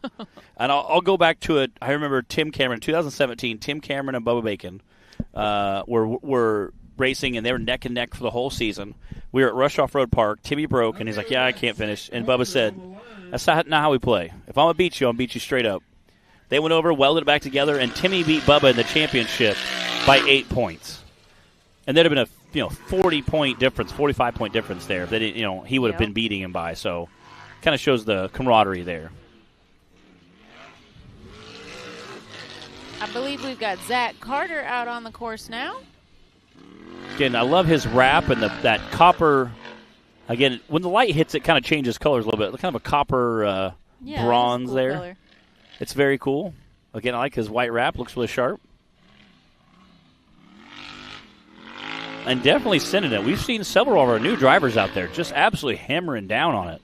I'll go back to it. I remember Tim Cameron, 2017, Tim Cameron and Bubba Bacon were racing, and they were neck and neck for the whole season. We were at Rush Off-Road Park. Timmy broke, and he's like, yeah, I can't finish. And Bubba said, that's not how we play. If I'm going to beat you, I'm going to beat you straight up. They went over, welded it back together, and Timmy beat Bubba in the championship by 8 points. And there'd have been a 40-point difference, 45-point difference there. That he would have been beating him by. So kind of shows the camaraderie there. I believe we've got Zach Carter out on the course now. Again, I love his wrap and that copper. Again, when the light hits, it kind of changes colors a little bit. Kind of a copper bronze cool there. Color. It's very cool. Again, I like his white wrap. Looks really sharp. And definitely sending it. We've seen several of our new drivers out there just absolutely hammering down on it,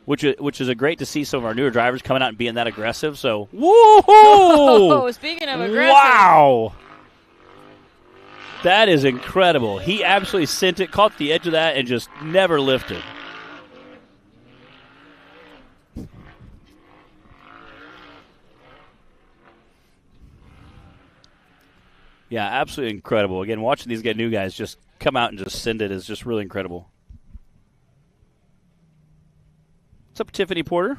which is a great to see some of our newer drivers coming out and being that aggressive. So, woohoo! Oh, speaking of aggressive. Wow! That is incredible. He absolutely sent it, caught the edge of that, and just never lifted. Yeah, absolutely incredible. Again, watching these new guys just come out and just send it is just really incredible. What's up, Tiffany Porter?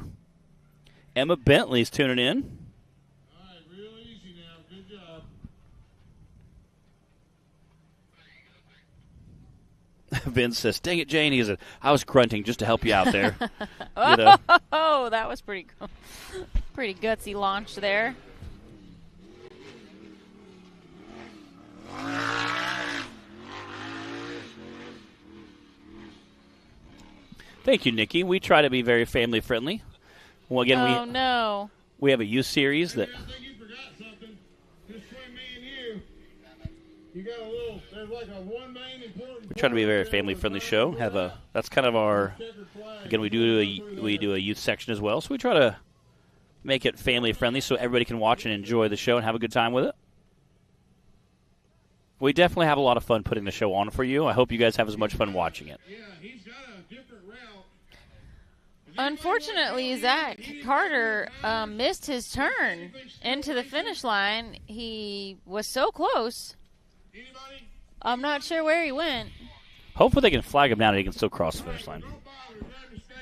Emma Bentley's tuning in. All right, real easy now. Good job. Vince says, dang it, Jane. He said, I was grunting just to help you out there. Oh, that was pretty cool. Pretty gutsy launch there. Thank you, Nikki. We try to be very family friendly. Well, again, no. we have a youth series that. I think you forgot something. just between me and you, you got a little, there's like a one main important. We try to be a very family-friendly show. That's kind of our. Again, we do a youth section as well, so we try to make it family-friendly so everybody can watch and enjoy the show and have a good time with it. We definitely have a lot of fun putting the show on for you. I hope you guys have as much fun watching it. Yeah, he's got a different route. Unfortunately, Zach Carter missed his turn into the finish line. He was so close. Anybody? I'm not sure where he went. Hopefully they can flag him down and he can still cross the finish line. Don't bother. Grab and stay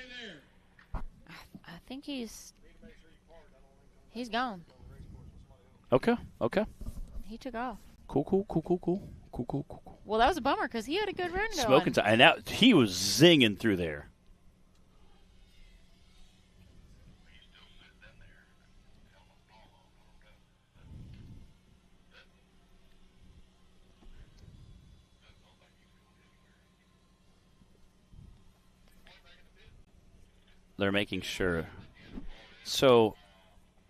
there. I think he's gone. Okay. He took off. Cool. Well, that was a bummer because he had a good run going. Smoking time. And that, he was zinging through there. They're making sure. So,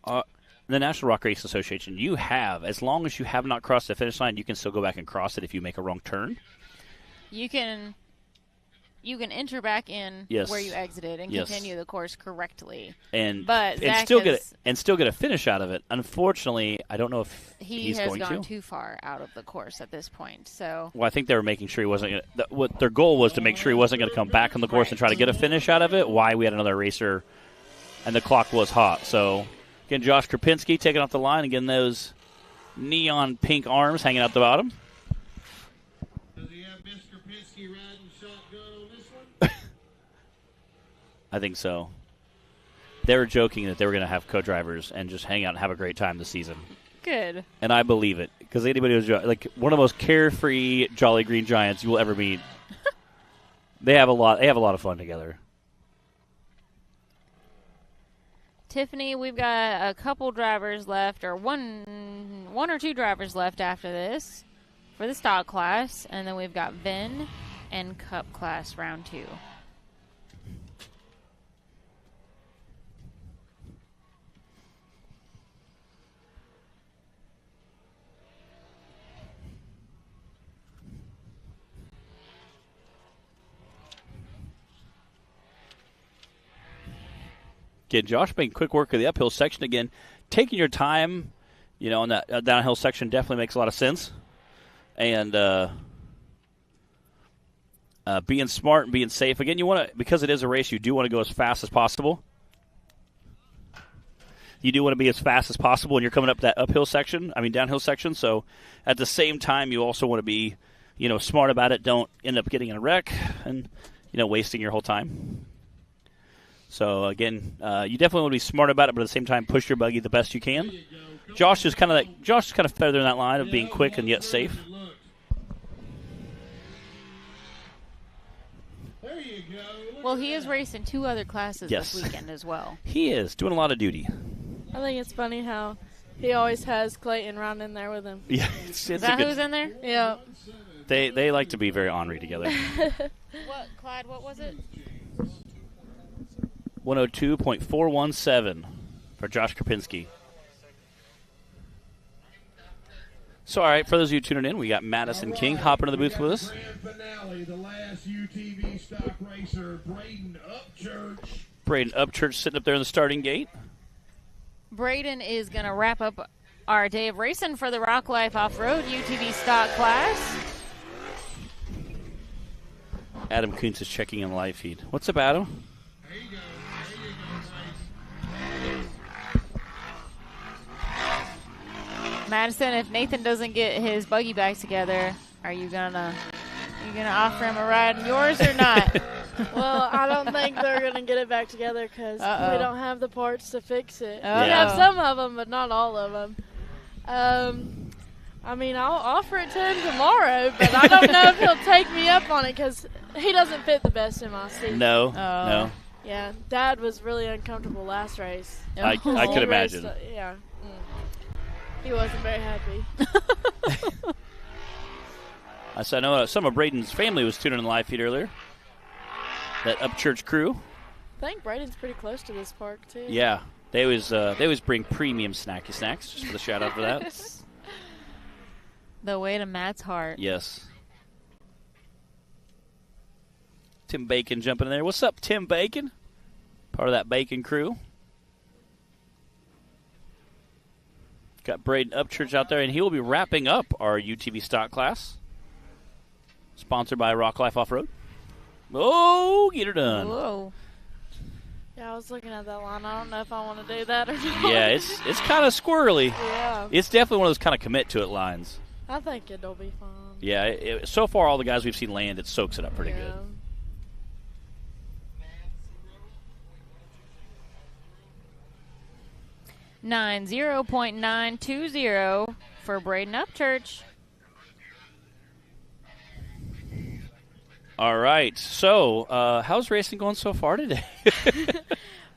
the National Rock Racing Association, you have, as long as you have not crossed the finish line, you can still go back and cross it if you make a wrong turn. You can enter back in Yes. where you exited and Yes. continue the course correctly. But Zach still get a finish out of it. Unfortunately, I don't know if he he's has going gone to. too far out of the course at this point. So Well, I think they were making sure he wasn't going to. What their goal was to make sure he wasn't going to come back on the course and try to get a finish out of it. Why we had another racer, and the clock was hot. So, again, Josh Krapinski taking off the line and getting those neon pink arms hanging out the bottom. Does he have Mr. Pinsky riding shotgun on this one? I think so. They were joking that they were going to have co-drivers and just hang out and have a great time this season. good. And I believe it, because anybody who's like one of the most carefree Jolly Green Giants you will ever meet. They have a lot of fun together. Tiffany, we've got a couple drivers left, or one or two drivers left after this for the stock class, and then we've got VIN and Cup class round 2. Again, Josh making quick work of the uphill section. Again, taking your time, on that downhill section definitely makes a lot of sense. And being smart and being safe. Again, because it is a race, you do want to go as fast as possible. You do want to be as fast as possible when you're coming up that downhill section. So at the same time, you also want to be, smart about it. Don't end up getting in a wreck and, wasting your whole time. So, again, you definitely want to be smart about it, but at the same time, push your buggy the best you can. Josh is kind of feathering that line of being quick and yet safe. There you go. Well, he is racing 2 other classes Yes. this weekend as well. He is doing a lot of duty. I think it's funny how he always has Clayton running in there with him. Yeah, Is that who's in there? Yeah. They like to be very ornery together. What, Clyde, what was it? 102.417 for Josh Krapinski. So, all right, for those of you tuning in, we got Madison King hopping into the booth with us. Grand finale, the last UTV stock racer, Braden Upchurch. Braden Upchurch sitting up there in the starting gate. Braden is going to wrap up our day of racing for the Rock Life Off-Road UTV stock class. Adam Kuntz is checking in the live feed. What's up, Adam? There you go. Madison, if Nathan doesn't get his buggy back together, are you gonna offer him a ride in yours or not? Well, I don't think they're going to get it back together because Uh-oh. we don't have the parts to fix it. Uh-oh. We have some of them, but not all of them. I'll offer it to him tomorrow, but I don't know if he'll take me up on it because he doesn't fit the best in my seat. No, Oh. no. Yeah, Dad was really uncomfortable last race. I He could raced, imagine. yeah. He wasn't very happy. I know some of Braden's family was tuning in the live feed earlier. That Upchurch crew. I think Braden's pretty close to this park, too. Yeah, they always bring premium snacky snacks, just for the shout out for that. The way to Matt's heart. Yes. Tim Bacon jumping in there. What's up, Tim Bacon? Part of that Bacon crew. Got Braden Upchurch out there, and he will be wrapping up our UTV stock class. Sponsored by Rock Life Off-Road. Oh, get her done. Whoa. Yeah, I was looking at that line. I don't know if I want to do that or not. Yeah, it's kind of squirrely. Yeah. It's definitely one of those kind of commit to it lines. I think it'll be fun. Yeah, so far all the guys we've seen land, it soaks it up pretty good. 90.920 for Braden Upchurch. All right. So, how's racing going so far today?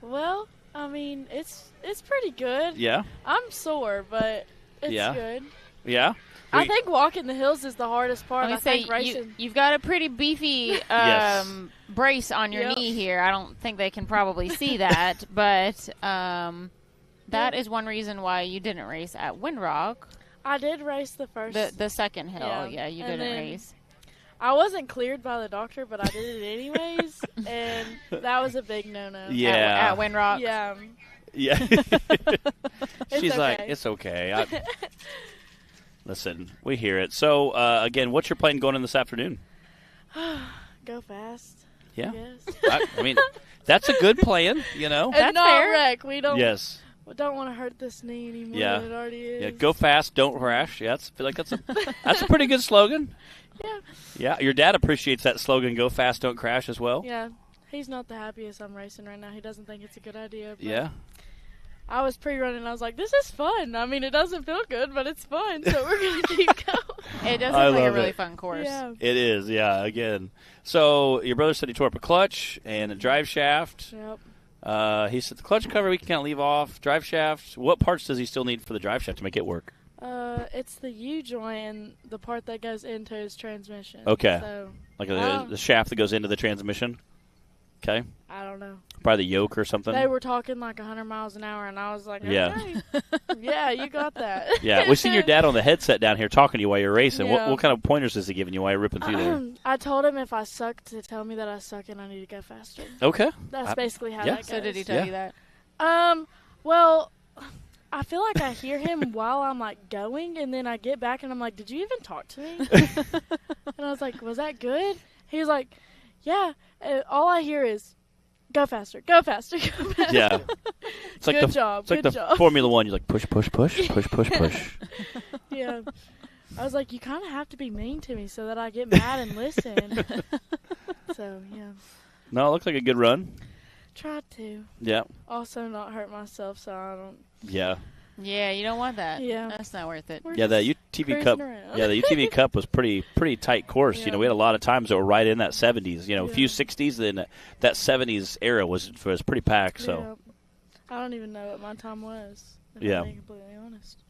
Well, I mean, it's pretty good. Yeah. I'm sore, but it's good. Yeah. I think walking the hills is the hardest part. I think racing. You've got a pretty beefy Yes. brace on your knee here. I don't think they can probably see that, but that is one reason why you didn't race at Windrock. I did race the first. The second hill, you And didn't then race. I wasn't cleared by the doctor, but I did it anyways, and that was a big no-no. Yeah. At Windrock. Yeah. Yeah. She's like, okay. it's okay. Listen, we hear it. So, again, what's your plan going in this afternoon? Go fast. Yeah. I guess. I mean, that's a good plan, you know. And not fair. wreck. We don't. Yes. We don't want to hurt this knee anymore Yeah. than it already is. Yeah, go fast, don't crash. Yeah, I feel like that's a pretty good slogan. Yeah. Yeah, your dad appreciates that slogan, go fast, don't crash as well. Yeah. He's not the happiest I'm racing right now. He doesn't think it's a good idea. But Yeah. I was pre-running and I was like, this is fun. I mean, it doesn't feel good, but it's fun, so we're going to keep going. It does I look like a love really it. fun course. Yeah. It is, yeah, again. So your brother said he tore up a clutch and a drive shaft. Yep. He said the clutch cover we can kind of leave off. Drive shaft, what parts does he still need for the drive shaft to make it work? It's the U-joint and the part that goes into his transmission. Okay. So, Like the shaft that goes into the transmission? Okay. I don't know. Probably the yoke or something? They were talking like 100 miles an hour, and I was like, okay. Yeah. Yeah, you got that. Yeah, we've seen your dad on the headset down here talking to you while you're racing. Yeah. What kind of pointers is he giving you while you're ripping through there? I told him if I suck to tell me that I suck and I need to go faster. Okay. That's basically how yeah. that goes. So did he tell you that? Well, I feel like I hear him while I'm like going, and then I get back and I'm like, did you even talk to me? And I was like, was that good? He was like, yeah. All I hear is, go faster, go faster, go faster. Yeah. It's like Good job, It's like good the job. Formula One. You're like, push, push, push, push, push, push. Yeah. I was like, you kind of have to be mean to me so that I get mad and listen. So, yeah. No, it looks like a good run. Tried to. Yeah. Also not hurt myself, so I don't. Yeah. Yeah, you don't want that. Yeah. That's not worth it. We're Yeah, that just UTV cruising Cup. around. Yeah, the UTV Cup was pretty tight course. You know, Yeah. we had a lot of times that were right in that 70s. You know, a few Yeah. 60s. Then that 70s era was pretty packed. So Yeah. I don't even know what my time was. If Yeah. I'm being completely honest.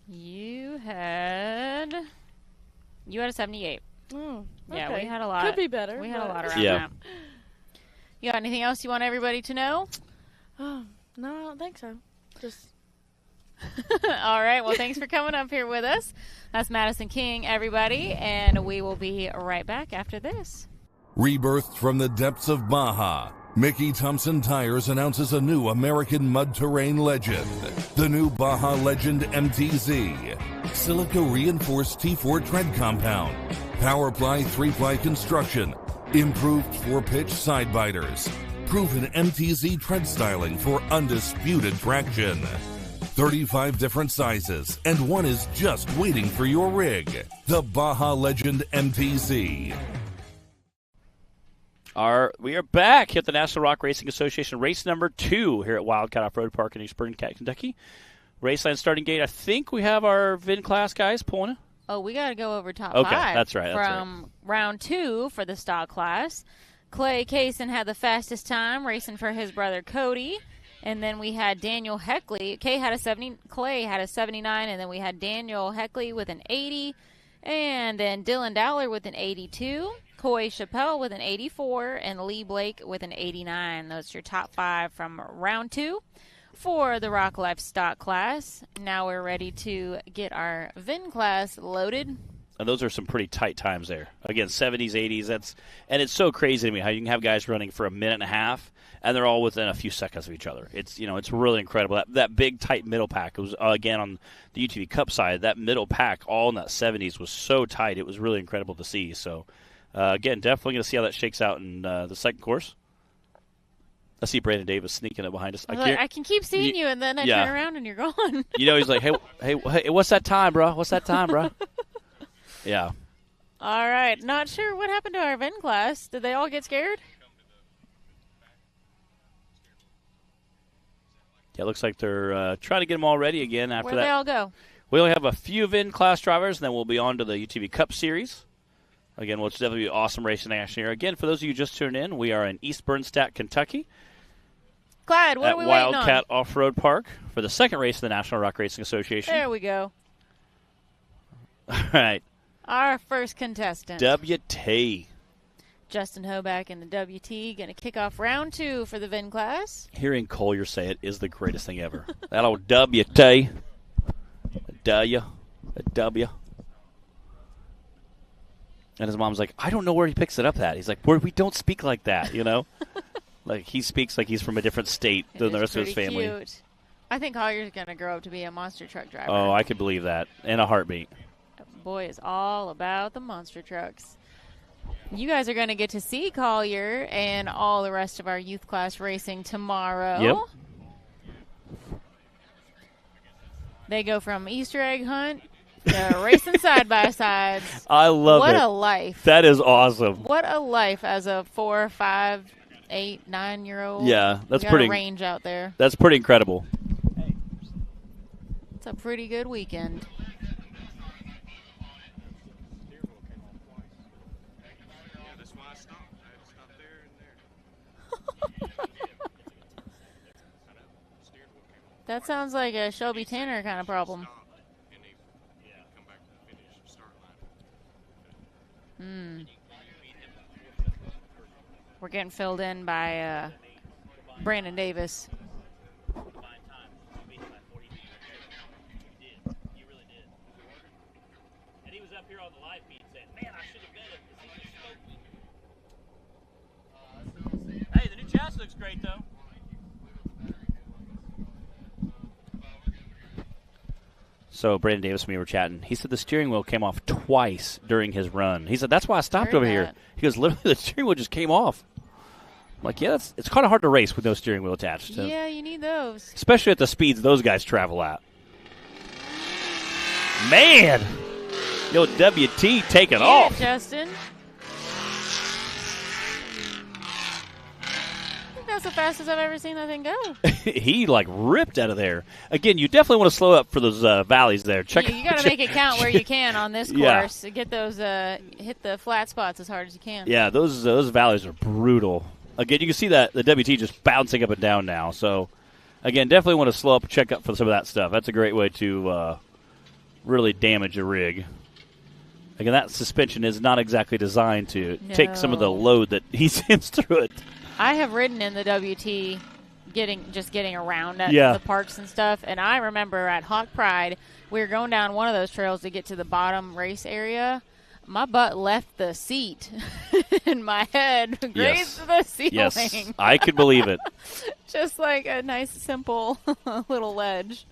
You had a 78. Oh, Yeah, okay. we had a lot. Could be better. We had a but- lot around Yeah. that. You got anything else you want everybody to know? Oh, no, I don't think so. Just All right. Well, thanks for coming up here with us. That's Madison King, everybody, and we will be right back after this. Rebirthed from the depths of Baja, Mickey Thompson Tires announces a new American mud terrain legend. The new Baja Legend MTZ. Silica reinforced T4 tread compound. Powerply 3-ply construction. Improved 4-pitch side biters. Proven MTZ tread styling for undisputed traction. 35 different sizes, and one is just waiting for your rig. The Baja Legend MTZ. we are back at the National Rock Racing Association race number 2 here at Wildcat Off-Road Park in East Bern, Kentucky. Raceline starting gate. I think we have our VIN class guys pulling it. Oh, we got to go over top Okay, 5. that's right, that's From round 2 for the stock class. Clay Kaysen had the fastest time racing for his brother Cody. And then we had Daniel Heckley. Clay had a 79, and then we had Daniel Heckley with an 80. And then Dylan Dowler with an 82. Coy Chappelle with an 84. And Lee Blake with an 89. Those are your top 5 from round 2. for the Rock Life stock class. Now we're ready to get our VIN class loaded. And those are some pretty tight times there. Again, 70s, 80s. And it's so crazy to me how you can have guys running for a minute and a half, and they're all within a few seconds of each other. It's it's really incredible. That big tight middle pack, it was again on the UTV Cup side. That middle pack, all in that 70s, was so tight. It was really incredible to see. So again, definitely going to see how that shakes out in the second course. I see Brandon Davis sneaking up behind us. I can keep seeing you, and then I turn around and you're gone. He's like, hey, what's that time, bro? What's that time, bro? Yeah. All right. Not sure what happened to our VIN class. Did they all get scared? Yeah, it looks like they're trying to get them all ready again after that. Where'd they all go? We only have a few VIN class drivers, and then we'll be on to the UTV Cup Series. Again, which will definitely be awesome racing action here. Again, for those of you who just tuned in, we are in East Bernstadt, Kentucky. Clyde, what are we waiting on? At Wildcat Offroad Park for the second race of the National Rock Racing Association. There we go. All right. Our first contestant. WT. Justin Hoback in the WT. Going to kick off round 2 for the VIN class. Hearing Collier say it is the greatest thing ever. That old WT. A W. And his mom's like, I don't know where he picks it up at. He's like, we don't speak like that, Like, he speaks like he's from a different state than the rest of his family. Cute. I think Collier's going to grow up to be a monster truck driver. Oh, I could believe that. In a heartbeat. Boy is all about the monster trucks. You guys are going to get to see Collier and all the rest of our youth class racing tomorrow. Yep. They go from Easter egg hunt to racing side-by-sides. I love it. What a life. That is awesome. What a life as a 4, 5, 8, 9-year-old. Yeah, that's got pretty. A range out there. That's pretty incredible. It's a pretty good weekend. That sounds like a Shelby Tanner kind of problem. We're getting filled in by Brandon Davis. And he was up here on the live feed saying, man, I should have bet it. Hey, the new chassis looks great, though. So Brandon Davis and me were chatting. He said the steering wheel came off twice during his run. He said, that's why I stopped over here. He goes, literally, the steering wheel just came off. I'm like, yeah, it's kind of hard to race with no steering wheel attached. Yeah, you need those. Especially at the speeds those guys travel at. Man! Yo, WT taking off. Justin. That's the fastest I've ever seen that thing go. He, ripped out of there. Again, you definitely want to slow up for those valleys there. You got to make it count where you can on this course. Get those, hit the flat spots as hard as you can. Yeah, those valleys are brutal. Again, you can see that the WT just bouncing up and down now. So, again, definitely want to slow up and check up for some of that stuff. That's a great way to really damage a rig. Again, that suspension is not exactly designed to take some of the load that he sends through it. I have ridden in the WT getting around at the parks and stuff, and I remember at Hawk Pride, we were going down one of those trails to get to the bottom race area. My butt left the seat, and my head grazed the ceiling. Yes, I could believe it. Just like a nice, simple little ledge.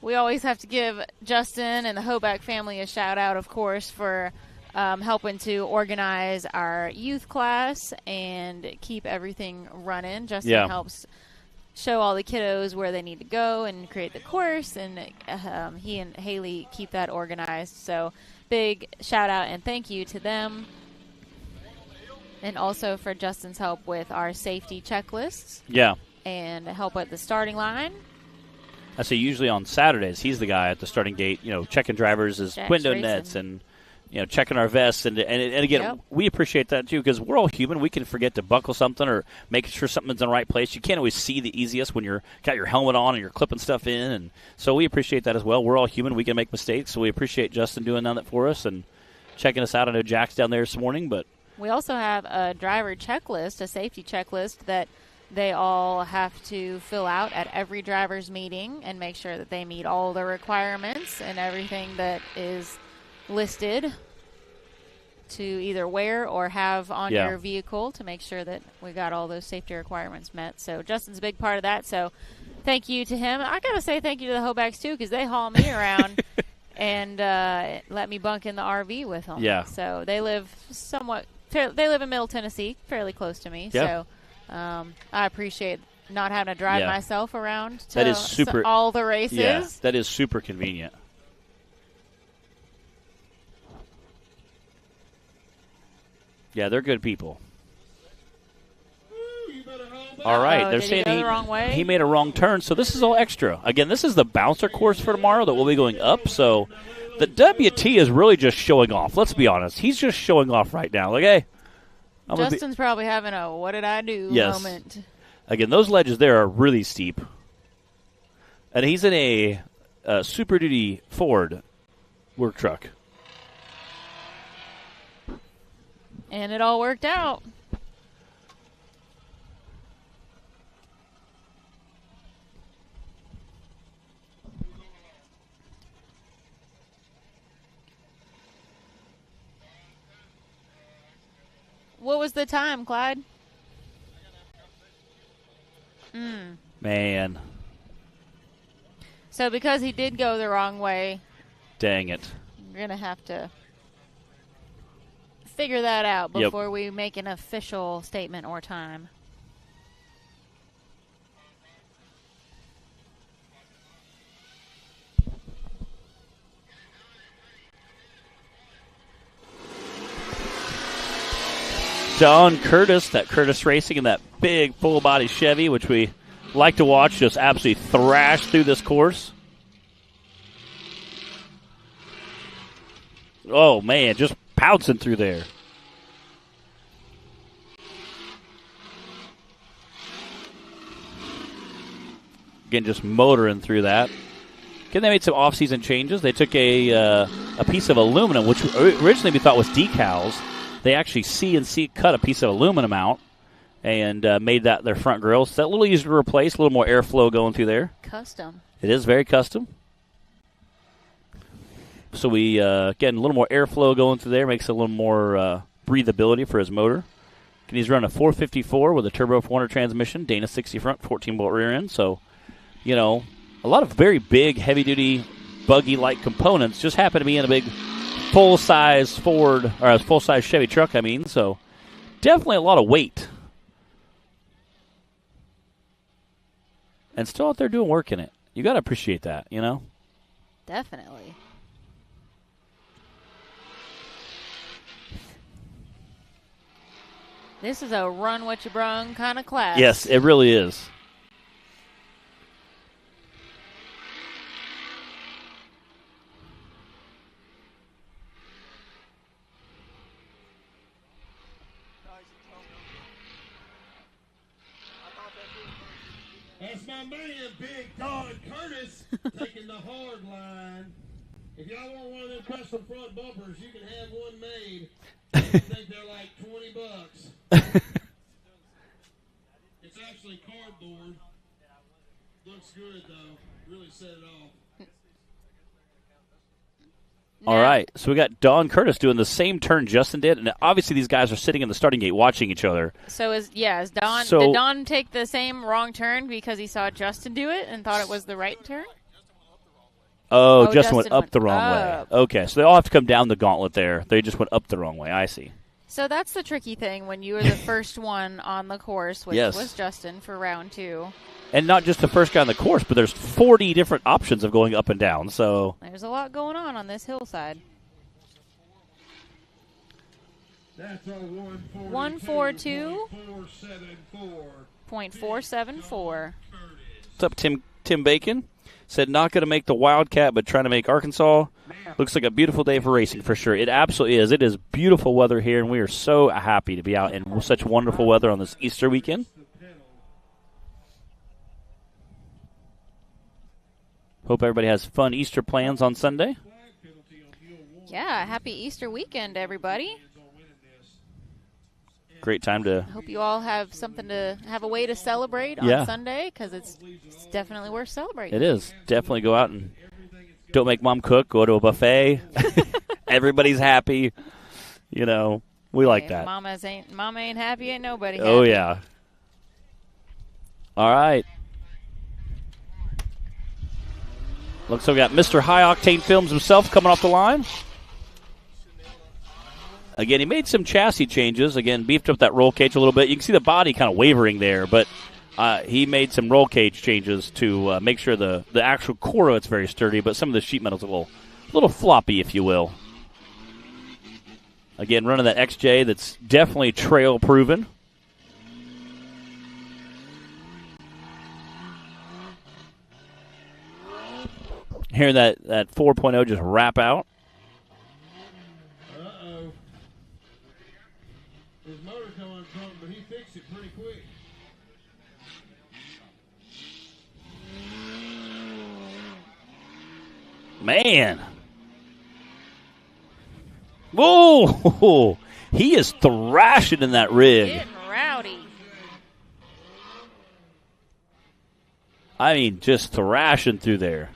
We always have to give Justin and the Hoback family a shout-out, of course, for helping to organize our youth class and keep everything running. Justin helps show all the kiddos where they need to go and create the course, and he and Haley keep that organized. So big shout out and thank you to them, and also for Justin's help with our safety checklists. Yeah. And help at the starting line. I say usually on Saturdays he's the guy at the starting gate, checking drivers' window nets and checking our vests, and again, we appreciate that too, because we're all human. We can forget to buckle something or make sure something's in the right place. You can't always see the easiest when you're got your helmet on and you're clipping stuff in, and so we appreciate that as well. We're all human. We can make mistakes, so we appreciate Justin doing that for us and checking us out. I know Jack's down there this morning, but We also have a driver checklist, a safety checklist that they all have to fill out at every driver's meeting and make sure that they meet all the requirements and everything that is listed to either wear or have on your vehicle to make sure that we got all those safety requirements met. So Justin's a big part of that. So thank you to him. I got to say thank you to the Hobacks, too, because they haul me around and let me bunk in the RV with them. Yeah. So they live they live in Middle Tennessee, fairly close to me. Yeah. So I appreciate not having to drive myself around to that is super, all the races. Yeah, that is super convenient. Yeah, they're good people. All right, they're saying he made a wrong turn, so this is all extra. Again, this is the bouncer course for tomorrow that will be going up, so the WT is really just showing off. Let's be honest. He's just showing off right now. Like, hey. Justin's probably having a what did I do moment. Again, those ledges there are really steep. And he's in a Super Duty Ford work truck. And it all worked out. What was the time, Clyde? Man. So because he did go the wrong way. Dang it. We're going to have to figure that out before we make an official statement or time. Don Curtis, that Curtis Racing, and that big full-body Chevy, which we like to watch, just absolutely thrash through this course. Oh, man, just pouncing through there. Again, just motoring through that. Again, they made some off-season changes. They took a piece of aluminum, which originally we thought was decals. They actually CNC cut a piece of aluminum out and made that their front grille. So that's a little easier to replace, a little more airflow going through there. Custom. It is very custom. So we, again, a little more airflow going through there, makes it a little more breathability for his motor. And he's running a 454 with a turbo 400 transmission, Dana 60 front, 14-bolt rear end. So, you know, a lot of very big, heavy-duty, buggy-like components just happen to be in a big full-size Ford, or a full-size Chevy truck, I mean. So definitely a lot of weight. And still out there doing work in it. You got to appreciate that, you know? Definitely. This is a run what you brung kind of class. Yes, it really is. That's my man, Big Don Curtis, taking the hard line. If y'all want one of them custom front bumpers, you can have one made. I think they're like $20. It's actually cardboard. Looks good, though. Really set it off. All right, so we got Don Curtis doing the same turn Justin did, and obviously these guys are sitting in the starting gate watching each other. So did Don take the same wrong turn because he saw Justin do it and thought it was the right turn? Oh, Justin went up the wrong way. Okay, so they all have to come down the gauntlet there. They just went up the wrong way. I see. So that's the tricky thing when you were the first one on the course, which was Justin for round 2. And not just the first guy on the course, but there's 40 different options of going up and down. So there's a lot going on this hillside. That's our 142.474. What's up, Tim Bacon? Said not going to make the Wildcat, but trying to make Arkansas. Looks like a beautiful day for racing for sure. It absolutely is. It is beautiful weather here, and we are so happy to be out in such wonderful weather on this Easter weekend. Hope everybody has fun Easter plans on Sunday. Yeah, happy Easter weekend, everybody. great time to. Hope you all have something to have a way to celebrate Yeah. on Sunday, because it's definitely worth celebrating. It is. Definitely go out and don't make mom cook. Go to a buffet. Everybody's happy. You know, we like that. Mama ain't happy, ain't nobody happy. Oh, yeah. All right. Looks like we got Mr. High Octane Films himself coming off the line. Again, he made some chassis changes. Again, beefed up that roll cage a little bit. You can see the body kind of wavering there, but he made some roll cage changes to make sure the actual core of it's very sturdy, but some of the sheet metal's a little floppy, if you will. Again, running that XJ that's definitely trail proven. Hearing that 4.0 just wrap out. Uh-oh. His motor come on trunk, but he fixed it pretty quick. Man. Whoa! He is thrashing in that rig. Getting rowdy. I mean, just thrashing through there.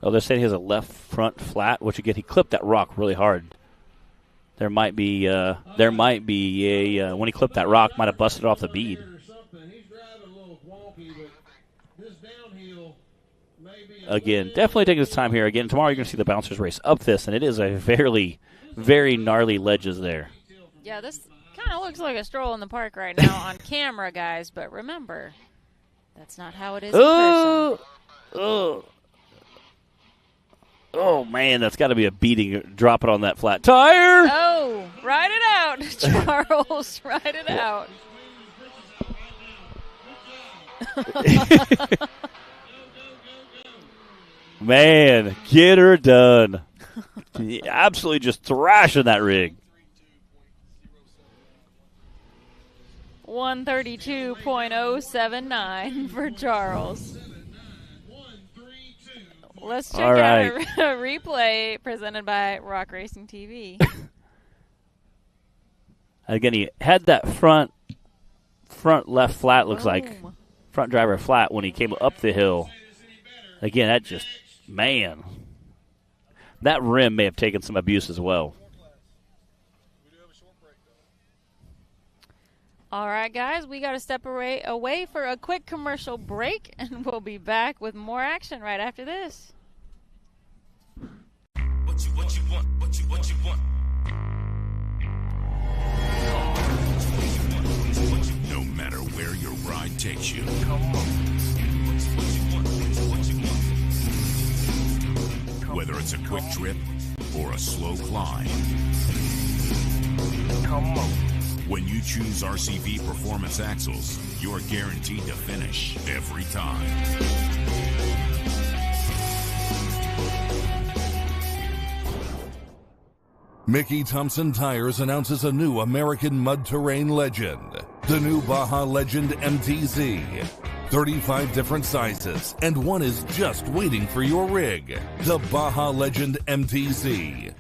Oh, they're saying he has a left front flat, which again he clipped that rock really hard. There might be a when he clipped that rock, might have busted off the bead. Again, definitely taking his time here. Again, tomorrow you're going to see the bouncers race up this, and it is a very, very gnarly ledges there. Yeah, this kind of looks like a stroll in the park right now on camera, guys. But remember, that's not how it is in person. Oh, man, that's got to be a beating. Drop it on that flat tire. Oh, ride it out, Charles. Ride it out. Man, get her done. Absolutely just thrashing that rig. 132.079 for Charles. Let's check All right. out a replay presented by Rock Racing TV. Again, he had that front left flat, looks like. Front driver flat when he came up the hill. Again, that just, man. That rim may have taken some abuse as well. All right, guys, we got to step away for a quick commercial break, and we'll be back with more action right after this. What you want, what you want. No matter where your ride takes you. Whether it's a quick trip or a slow climb. When you choose RCV Performance Axles, you're guaranteed to finish every time. Mickey Thompson Tires announces a new American mud terrain legend, the new Baja Legend MTZ. 35 different sizes, and one is just waiting for your rig. The Baja Legend MTZ.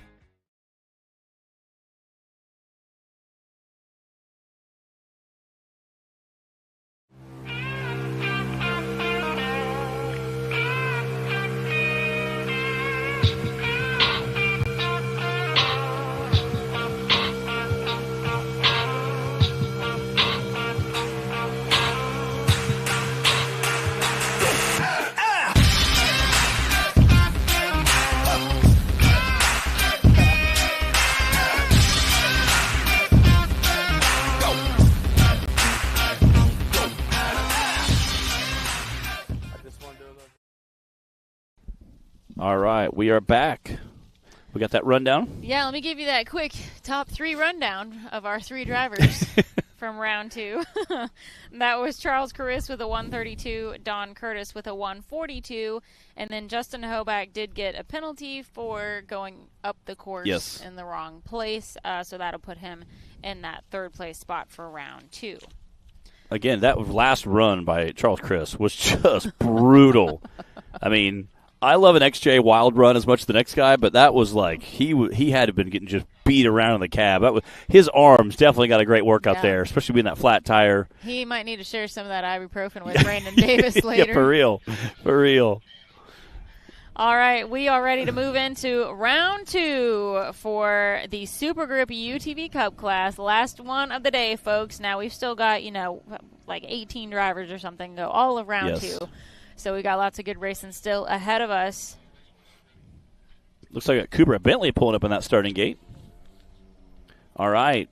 We are back. We got that rundown? Yeah, let me give you that quick top 3 rundown of our 3 drivers from round 2. That was Charles Carris with a 132, Don Curtis with a 142, and then Justin Hoback did get a penalty for going up the course in the wrong place, so that'll put him in that 3rd place spot for round 2. Again, that last run by Charles Carris was just brutal. I mean, I love an XJ wild run as much as the next guy, but that was like he had to been getting just beat around in the cab. His arms definitely got a great workout there, especially being that flat tire. He might need to share some of that ibuprofen with Brandon Davis later. Yeah, for real. All right, we are ready to move into round 2 for the Super Group UTV Cup class. Last one of the day, folks. Now, we've still got, like 18 drivers or something go all of round 2. So we got lots of good racing still ahead of us. Looks like Cooper Bentley pulling up in that starting gate. All right.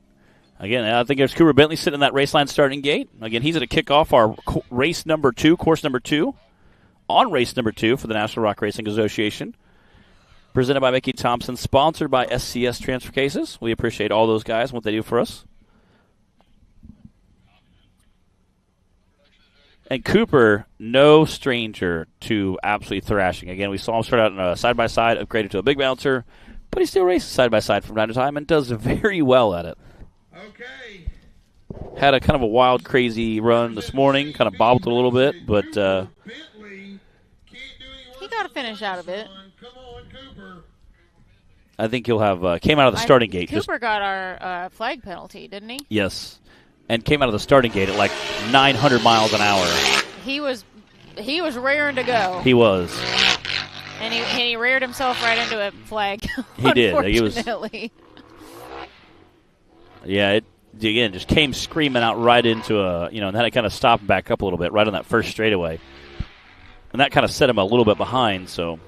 Again, I think there's Cooper Bentley sitting in that race line starting gate. Again, he's going to kick off our race number 2, course number 2. On race number 2 for the National Rock Racing Association. Presented by Mickey Thompson, sponsored by SCS Transfer Cases. We appreciate all those guys and what they do for us. And Cooper, no stranger to absolutely thrashing. Again, we saw him start out in a side-by-side, upgraded to a big bouncer, but he still races side-by-side from time to time and does very well at it. Okay. Had a kind of a wild, crazy run this morning, kind of bobbled a little bit, but he got a finish out of it. I think he'll have came out of the starting gate. Cooper got our flag penalty, didn't he? Yes, and came out of the starting gate at like 900 miles an hour. He was raring to go. He was, and he reared himself right into a flag. He did. He was. Yeah, it again just came screaming out right into and then it kind of stopped and back up a little bit right on that first straightaway, and that kind of set him a little bit behind. So.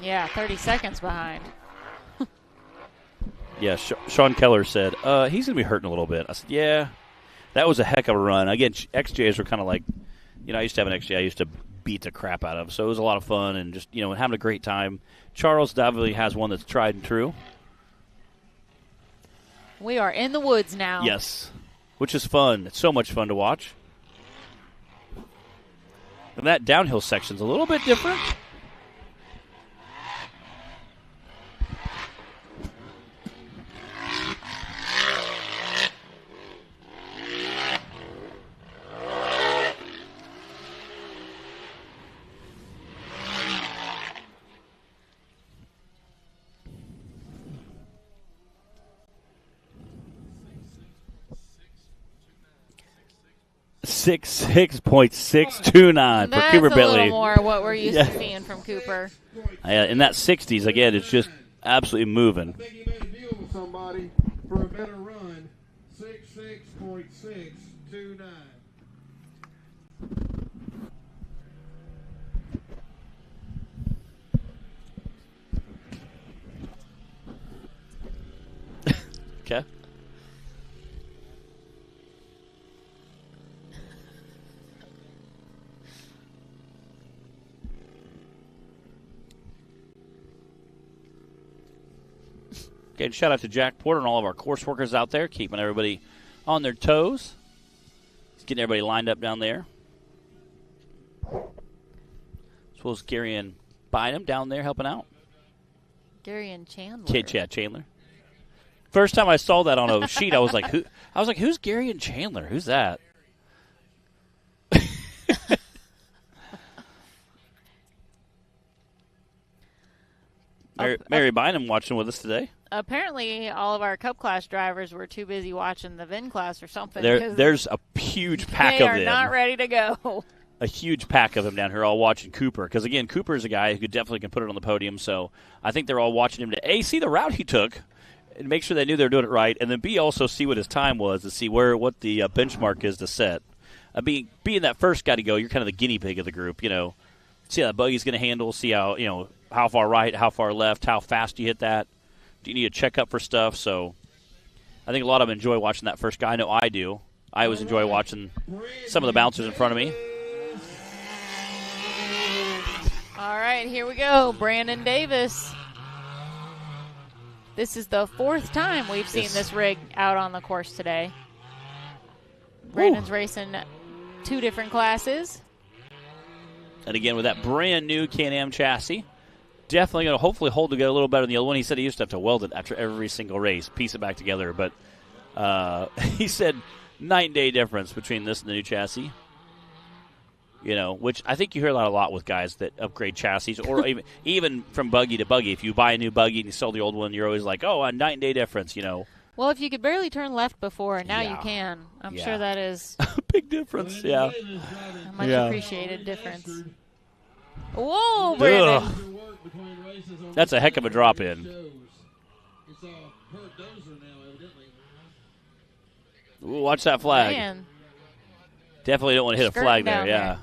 Yeah, 30 seconds behind. Yeah, Sean Keller said, he's going to be hurting a little bit. I said, yeah, that was a heck of a run. Again, XJs were kind of like, I used to have an XJ I used to beat the crap out of, so it was a lot of fun and just, having a great time. Charles definitely has one that's tried and true. We are in the woods now. Yes, which is fun. It's so much fun to watch. And that downhill section's a little bit different. .629 for Cooper Bentley. That's a little more what we're used to seeing from Cooper. In that 60s, again, it's just absolutely moving. I think he made a deal with somebody for a better run. 66.629. Okay. Again, shout out to Jack Porter and all of our course workers out there, keeping everybody on their toes. He's getting everybody lined up down there. As well as Gary and Bynum down there helping out. Gary and Chandler. Chad Chandler. First time I saw that on a sheet, I was like, "Who?" I was like, "Who's Gary and Chandler? Who's that?" Mary Bynum watching with us today. Apparently, all of our Cup class drivers were too busy watching the VIN class or something. There's a huge pack of them. They are not ready to go. A huge pack of them down here all watching Cooper. Because, again, Cooper is a guy who definitely can put it on the podium. So I think they're all watching him to, A, see the route he took and make sure they knew they were doing it right. And then, B, also see what his time was to see what the benchmark is to set. Being that first guy to go, you're kind of the guinea pig of the group, See how that buggy's going to handle, see how, how far right, how far left, how fast you hit that. Do you need to check up for stuff? So I think a lot of them enjoy watching that first guy. I know I do. I always enjoy watching some of the bouncers in front of me. All right, here we go. Brandon Davis This is the 4th time we've seen this rig out on the course today. Brandon's racing 2 different classes. And again, with that brand new Can-Am chassis, definitely going to hopefully hold together a little better than the other one. He said he used to have to weld it after every single race, piece it back together. But he said night and day difference between this and the new chassis. You know, which I think you hear a lot with guys that upgrade chassis, or even from buggy to buggy. If you buy a new buggy and you sell the old one, you're always like, oh, a night and day difference, you know. Well, if you could barely turn left before, and now you can. I'm sure that is a big difference, yeah. A much appreciated difference. Whoa, Brandon. That's a heck of a drop in. Ooh, watch that flag. Man. Definitely don't want to hit a flag there, yeah.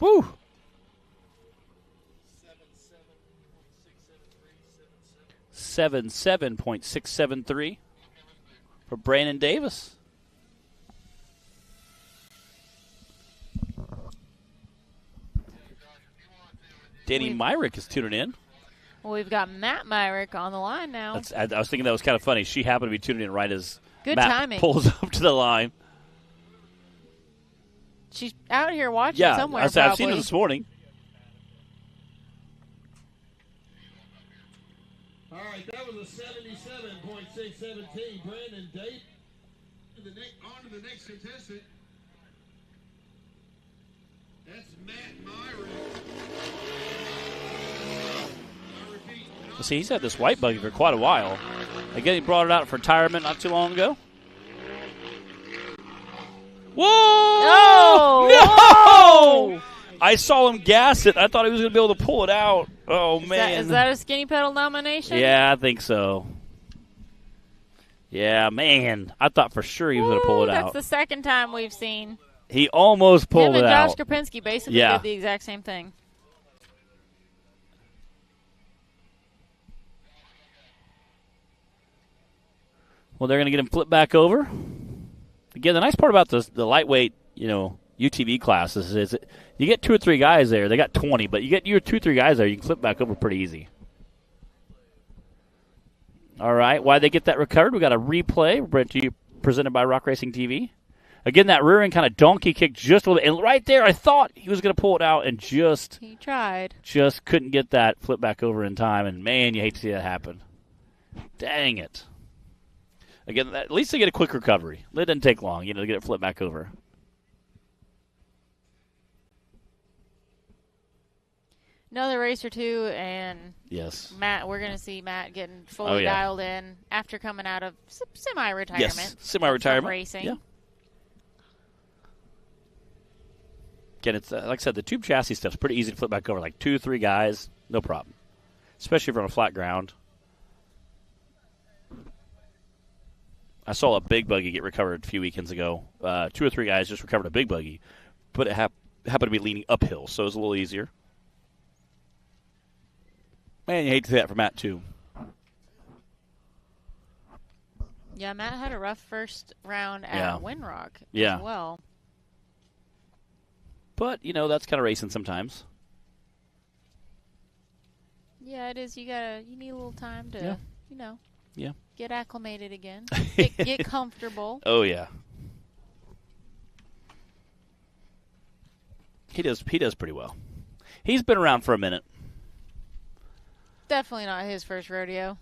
Woo! 77.673 for Brandon Davis. Danny Myrick is tuning in. Well, we've got Matt Myrick on the line now. I was thinking that was kind of funny. She happened to be tuning in right as Matt timing. Pulls up to the line. She's out here watching somewhere. I've seen her this morning. All right, that was a 77.617. Brandon Date. On to the next contestant. That's Matt Myrick. See, he's had this white buggy for quite a while. Again, he brought it out for retirement not too long ago. Whoa! Oh, no! I saw him gas it. I thought he was going to be able to pull it out. Oh, man. Is that a skinny pedal nomination? Yeah, I think so. Yeah, man. I thought for sure he was going to pull it out. That's the second time we've seen. He almost pulled it out. Josh Krapinski basically did the exact same thing. Well, they're going to get him flipped back over. Again, the nice part about the lightweight, UTV classes is you get 2 or 3 guys there. They got 20, but you get your 2 or 3 guys there, you can flip back over pretty easy. All right, why they get that recovered? We got a replay brought to you, presented by Rock Racing TV. Again, that rear end kind of donkey kicked just a little bit. And right there, I thought he was going to pull it out and he tried. Just couldn't get that flip back over in time. And, man, you hate to see that happen. Dang it. Again, at least they get a quick recovery. It doesn't take long, to get it flipped back over. Another race or two, and yes, Matt. We're going to see Matt getting fully dialed in after coming out of semi-retirement. Yes, semi-retirement racing. Yeah. Again, it's like I said, the tube chassis stuff's pretty easy to flip back over. Like 2 or 3 guys, no problem. Especially if you're on a flat ground. I saw a big buggy get recovered a few weekends ago. 2 or 3 guys just recovered a big buggy, but it happened to be leaning uphill, so it was a little easier. Man, you hate to see that for Matt, too. Yeah, Matt had a rough first round at Windrock as well. But, that's kind of racing sometimes. Yeah, it is. You need a little time to, get acclimated again. Get comfortable. Oh, yeah. He does pretty well. He's been around for a minute. Definitely not his first rodeo.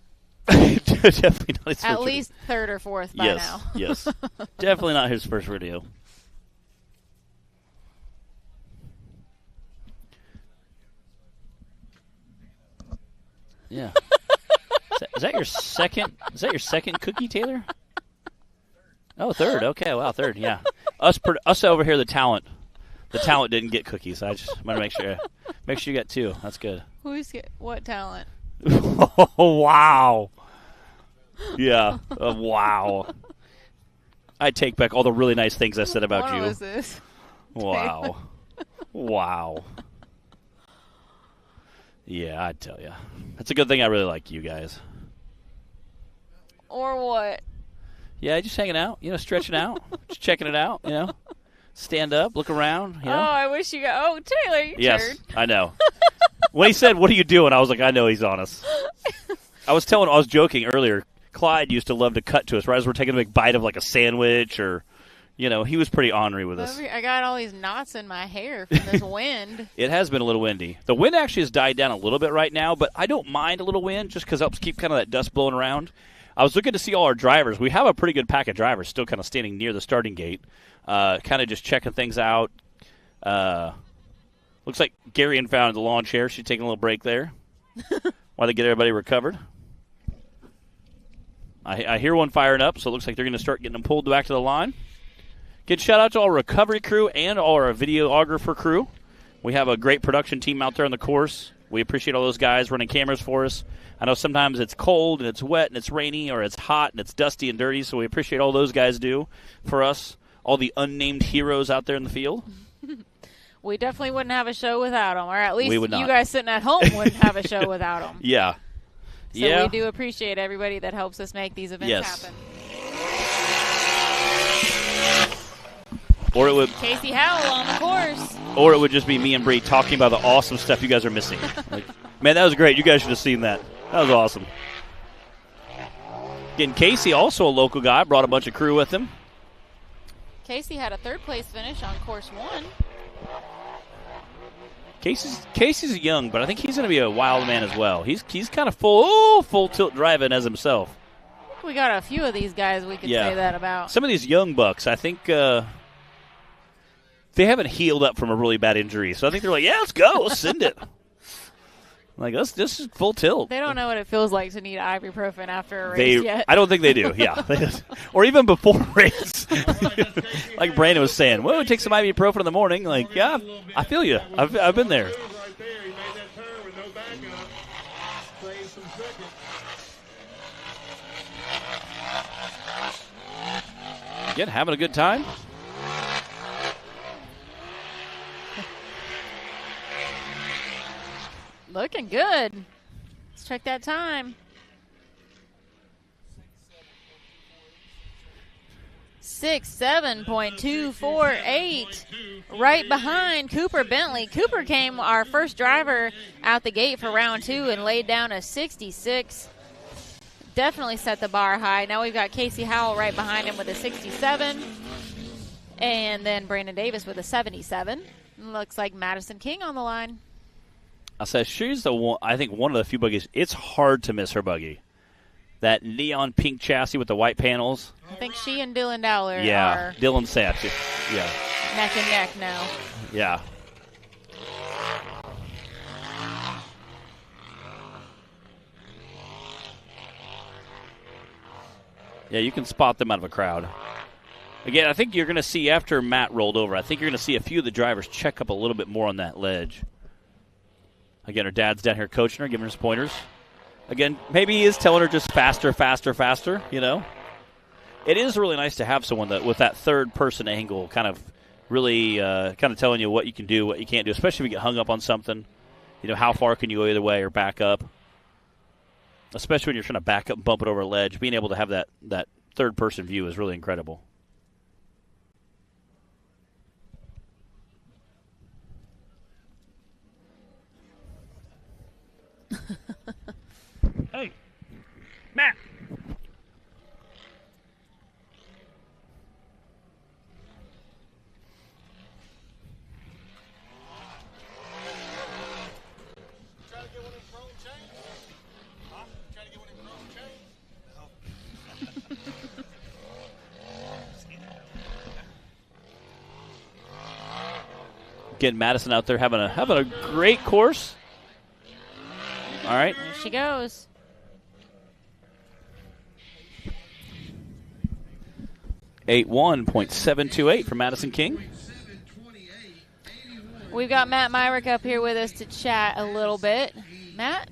Definitely not his first At least 3rd or 4th by now. Yes. Definitely not his first rodeo. Yeah. Is that your second? Is that your second cookie, Taylor? Oh, 3rd. Okay, wow, 3rd. Yeah. Us over here, the talent didn't get cookies. I just want to make sure you got 2. That's good. What talent? Oh, wow. Yeah. Wow. I take back all the really nice things I said about you. What was this? Wow. Wow. Yeah, I tell you. That's a good thing I really like you guys. Or what? Yeah, just hanging out, stretching out, just checking it out, Stand up, look around, Oh, I wish you got. Oh, Taylor, you Yes, turned. I know. When he said, "What are you doing?" I was like, I know he's on us. I was joking earlier. Clyde used to love to cut to us right as we're taking a big bite of like a sandwich or, he was pretty ornery with us. I got all these knots in my hair from this wind. It has been a little windy. The wind actually has died down a little bit right now, but I don't mind a little wind just because it helps keep kind of that dust blowing around. I was looking to see all our drivers. We have a pretty good pack of drivers still kind of standing near the starting gate, kind of just checking things out. Looks like Gary and found the lawn chair. She's taking a little break there while they get everybody recovered. I hear one firing up, so it looks like they're going to start getting them pulled back to the line. Good shout out to all our recovery crew and all our videographer crew. We have a great production team out there on the course. We appreciate all those guys running cameras for us. I know sometimes it's cold and it's wet and it's rainy, or it's hot and it's dusty and dirty, so we appreciate all those guys do for us, all the unnamed heroes out there in the field. We definitely wouldn't have a show without them, or at least you not. guys sitting at home wouldn't have a show without them. Yeah. So yeah. we do appreciate everybody that helps us make these events happen. Or it would Casey Howell on the course. Or it would just be me and Bree talking about the awesome stuff you guys are missing. Man, that was great. You guys should have seen that. That was awesome. Again, Casey, also a local guy, brought a bunch of crew with him. Casey had a third-place finish on course 1. Casey's young, but I think he's going to be a wild man as well. He's kind of full tilt driving as himself. We got a few of these guys we could say that about. Some of these young bucks, I think they haven't healed up from a really bad injury. So I think they're like, yeah, let's go. Let's send it. Like, this is full tilt. They don't know what it feels like to need ibuprofen after a race yet. I don't think they do, yeah. Or even before a race. Like Brandon was saying, well, we take some ibuprofen in the morning. Like, yeah, I feel you. I've been there. Again, having a good time. Looking good. Let's check that time. 6:7.248. Right behind Cooper Bentley. Cooper came our first driver out the gate for round 2 and laid down a 66. Definitely set the bar high. Now we've got Casey Howell right behind him with a 67. And then Brandon Davis with a 77. Looks like Madison King on the line. I said she's the one. I think one of the few buggies. It's hard to miss her buggy. That neon pink chassis with the white panels. I think she and Dylan Dowler are Dylan Satch. Yeah. Neck and neck now. Yeah. Yeah, you can spot them out of a crowd. Again, I think you're going to see after Matt rolled over, I think you're going to see a few of the drivers check up a little bit more on that ledge. Again, her dad's down here coaching her, giving her some pointers. Again, maybe he is telling her just faster, faster, faster, It is really nice to have someone that with that third-person angle kind of really kind of telling you what you can do, what you can't do, especially if you get hung up on something. How far can you go either way or back up? Especially when you're trying to back up and bump it over a ledge. Being able to have that third-person view is really incredible. Hey, Matt. Try to get one in chrome chain? Huh? Try to get one in chrome chain? Getting Madison out there having a great course. All right. There she goes. .728 for Madison King. We've got Matt Myrick up here with us to chat a little bit. Matt,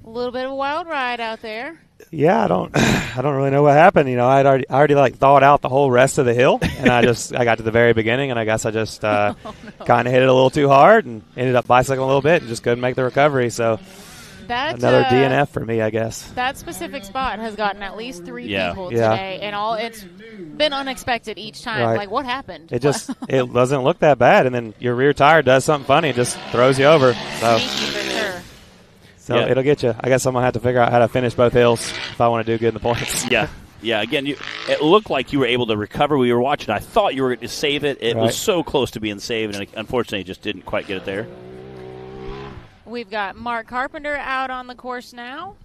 a little bit of a wild ride out there. Yeah, I don't really know what happened. I already like thawed out the whole rest of the hill, and I got to the very beginning, and I guess I just kind of hit it a little too hard and ended up bicycling a little bit and just couldn't make the recovery. So another DNF for me, I guess. That specific spot has gotten at least 3 people Yeah. today, and it's been unexpected each time. Right. Like, what happened? It doesn't look that bad, and then your rear tire does something funny and just throws you over. So. Sneaky for sure. So it'll get you. I guess I'm going to have to figure out how to finish both hills if I want to do good in the points. Yeah. Again, it looked like you were able to recover. We were watching. I thought you were going to save it. It was so close to being saved, and unfortunately just didn't quite get it there. We've got Mark Carpenter out on the course now.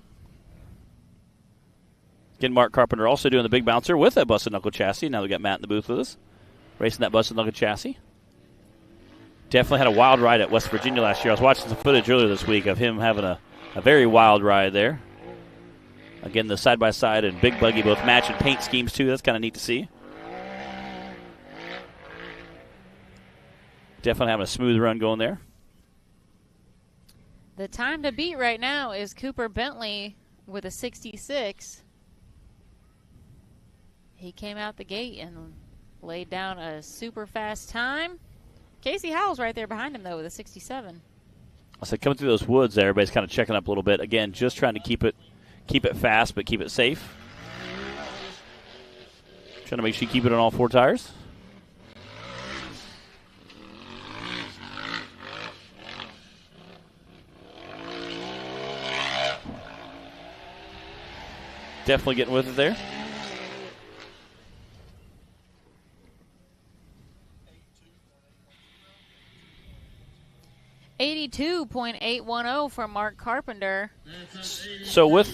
Again, Mark Carpenter also doing the big bouncer with a busted knuckle chassis. Now we got Matt in the booth with us, racing that busted knuckle chassis. Definitely had a wild ride at West Virginia last year. I was watching some footage earlier this week of him having a very wild ride there. Again, the side-by-side and big buggy both match and paint schemes, too. That's kind of neat to see. Definitely having a smooth run going there. The time to beat right now is Cooper Bentley with a 66. He came out the gate and laid down a super fast time. Casey Howell's right there behind him, though, with a 67. I said coming through those woods there, everybody's kind of checking up a little bit. Again, just trying to keep it fast, but keep it safe. Trying to make sure you keep it on all 4 tires. Definitely getting with it there. 82.810 for Mark Carpenter. So with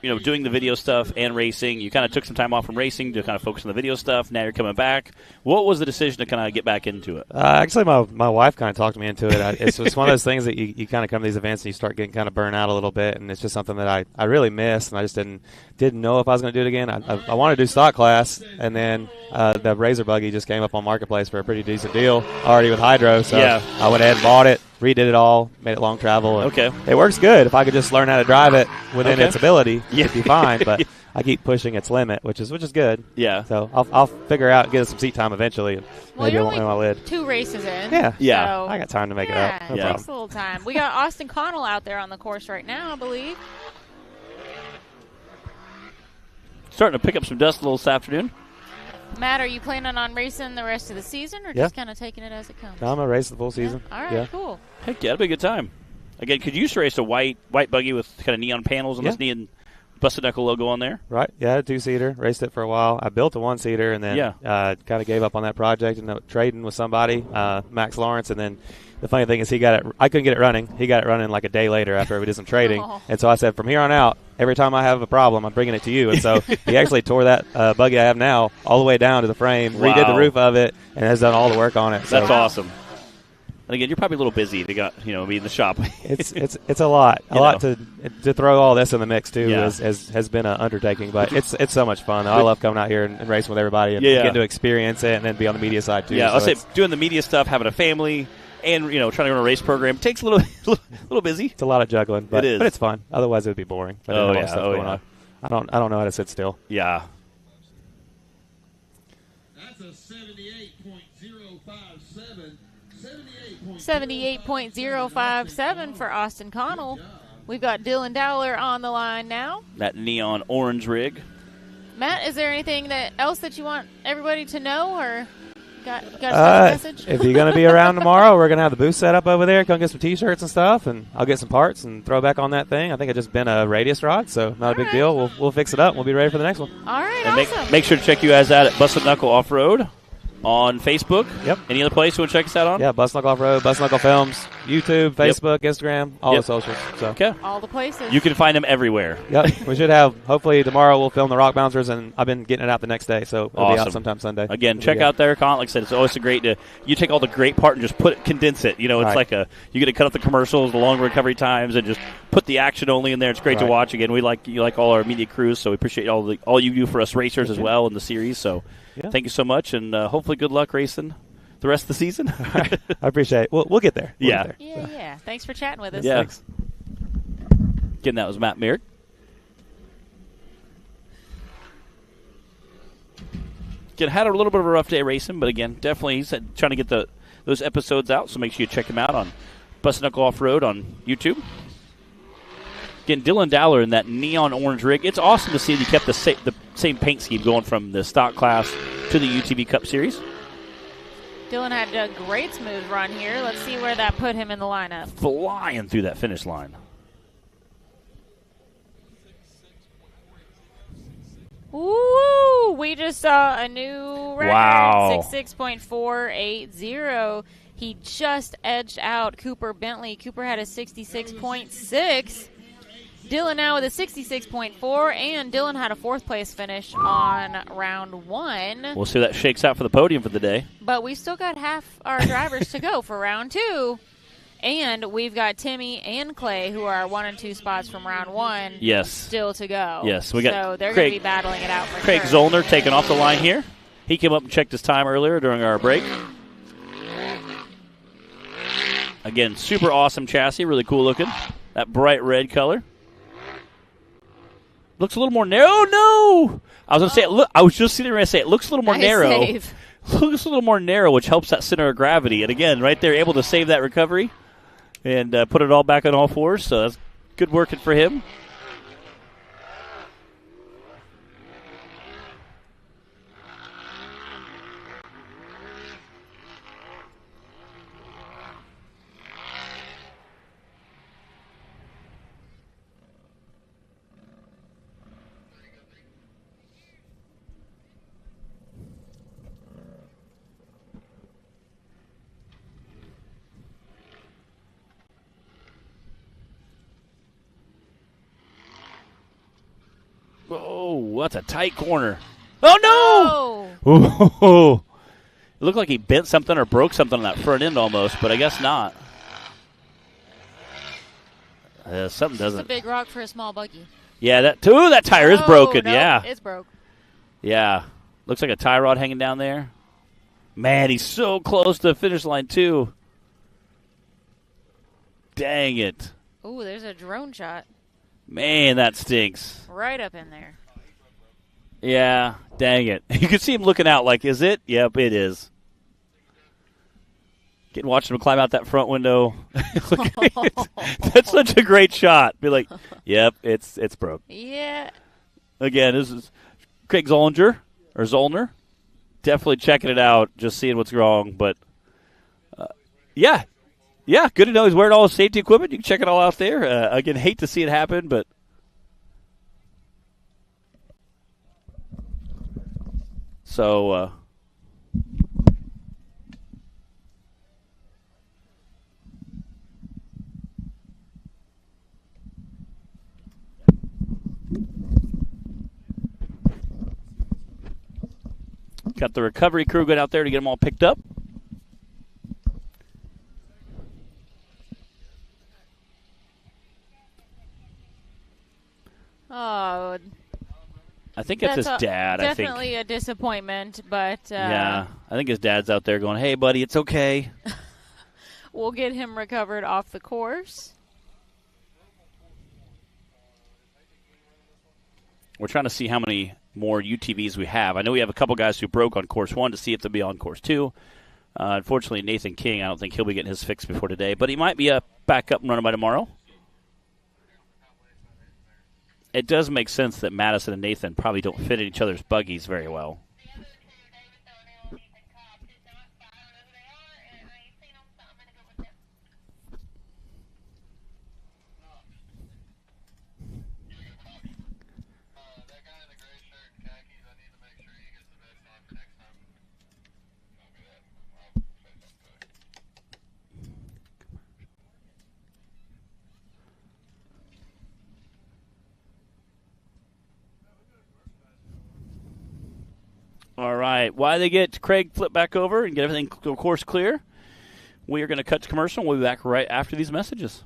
doing the video stuff and racing, you kind of took some time off from racing to kind of focus on the video stuff. Now you're coming back. What was the decision to kind of get back into it? Actually, my wife kind of talked me into it. It's one of those things that you kind of come to these events and you start getting kind of burnt out a little bit, and it's just something that I really miss, and I just didn't know if I was going to do it again. I wanted to do stock class, and then the Razor buggy just came up on Marketplace for a pretty decent deal already with hydro, so I went ahead and bought it, redid it all, made it long travel. Okay. It works good. If I could just learn how to drive it within its ability, it'd be fine, but I keep pushing its limit, which is good. Yeah. So I'll figure out, get some seat time eventually. Well, maybe you're I won't only my lid. 2 races in. Yeah. So I got time to make it up. No takes problem. a little time. We got Austin Connell out there on the course right now, I believe. Starting to pick up some dust a little this afternoon. Matt, are you planning on racing the rest of the season or just kind of taking it as it comes? No, I'm going to race the full season. All right, cool. Heck yeah, that'll be a good time. Again, could you used to race a white buggy with kind of neon panels and this neon busted knuckle logo on there? Right. Yeah, I had a 2-seater. Raced it for a while. I built a 1-seater and then kind of gave up on that project and trading with somebody, Max Lawrence, and then the funny thing is I couldn't get it running. He got it running like a day later after we did some trading. And so I said, from here on out, every time I have a problem, I'm bringing it to you. And so he actually tore that buggy I have now all the way down to the frame, redid the roof of it, and has done all the work on it. That's awesome. And again, you're probably a little busy to be in the shop. It's a lot. A lot to throw all this in the mix too has been an undertaking, but it's so much fun. I love coming out here and racing with everybody and getting to experience it and then be on the media side too. Yeah, I'll say doing the media stuff, having a family, and trying to run a race program takes a little busy. It's a lot of juggling, but it is. But it's fun. Otherwise, it would be boring. But stuff going on. I don't know how to sit still. Yeah. That's a 78.057. 78.057 for Austin Connell. We've got Dylan Dowler on the line now. That neon orange rig. Matt, is there anything else that you want everybody to know, or got a special message? If you're going to be around tomorrow, we're going to have the booth set up over there. Come get some T-shirts and stuff, and I'll get some parts and throw back on that thing. I think it just been a radius rod, so not a big deal. We'll fix it up, and we'll be ready for the next one. All right, and awesome. Make sure to check you guys out at Busted Knuckle Off-Road on Facebook. Yep. Any other place you want to check us out on? Yeah, Busted Knuckle Off-Road, Busted Knuckle Films, YouTube, Facebook, Instagram, all the socials. So. Okay. All the places. You can find them everywhere. Yep. We should have, hopefully tomorrow we'll film the rock bouncers, and I've been getting it out the next day, so it'll be out sometime Sunday. Again, check out their content. Like I said, it's always you take all the great part and just condense it. It's like you get to cut out the commercials, the long recovery times, and just put the action only in there. It's great to watch. Again, you like all our media crews, so we appreciate all you do for us racers as well in the series. So thank you so much, and hopefully good luck racing the rest of the season. I appreciate it. We'll get there. We'll get there. Yeah. Thanks for chatting with us. Yeah. Thanks. Again, that was Matt Merrick. had a little bit of a rough day racing, but again, definitely he's trying to get those episodes out, so make sure you check him out on Busted Knuckle Off-Road on YouTube. Again, Dylan Dowler in that neon orange rig. It's awesome to see that he kept the same paint scheme going from the stock class to the UTV Cup Series. Dylan had a great smooth run here. Let's see where that put him in the lineup. Flying through that finish line. Ooh, we just saw a new record. Wow. 66.480. He just edged out Cooper Bentley. Cooper had a 66.6. Dylan now with a 66.4, and Dylan had a 4th place finish on round 1. We'll see how that shakes out for the podium for the day. But we still got half our drivers to go for round 2. And we've got Timmy and Clay, who are 1 and 2 spots from round 1, yes, still to go. Yes, we got so they're going to be battling it out for Craig sure. Zollner taking off the line here. He came up and checked his time earlier during our break. Again, super awesome chassis, really cool looking. That bright red color. Looks a little more narrow. No! I was going to say, I was just sitting there and say it looks a little more narrow. Save. Looks a little more narrow, which helps that center of gravity. And again, right there, able to save that recovery and put it all back on all fours. So that's good working for him. Oh, that's a tight corner. Oh, no! Oh. It looked like he bent something or broke something on that front end almost, but I guess not. Something doesn't. It's a big rock for a small buggy. Yeah, that tire is broken. No, yeah. It's broke. Yeah. Looks like a tie rod hanging down there. Man, he's so close to the finish line, too. Dang it. Ooh, there's a drone shot. Man, that stinks. Right up in there. Yeah, dang it. You can see him looking out like, is it? Yep, it is. Watching him climb out that front window. That's such a great shot. Be like, yep, it's broke. Yeah. Again, this is Craig Zollner. Definitely checking it out, just seeing what's wrong. But, yeah, good to know he's wearing all his safety equipment. You can check it all out there. Again, hate to see it happen, but so got the recovery crew good out there to get them all picked up. Oh, I think it's his dad. Definitely a disappointment, but yeah, I think his dad's out there going, "Hey, buddy, it's okay." We'll get him recovered off the course. We're trying to see how many more UTVs we have. I know we have a couple guys who broke on course 1 to see if they'll be on course 2. Unfortunately, Nathan King, I don't think he'll be getting his fix before today, but he might be back up and running by tomorrow. It does make sense that Madison and Nathan probably don't fit in each other's buggies very well. All right. While they get Craig flip back over and get everything course clear, we are going to cut to commercial. We'll be back right after these messages.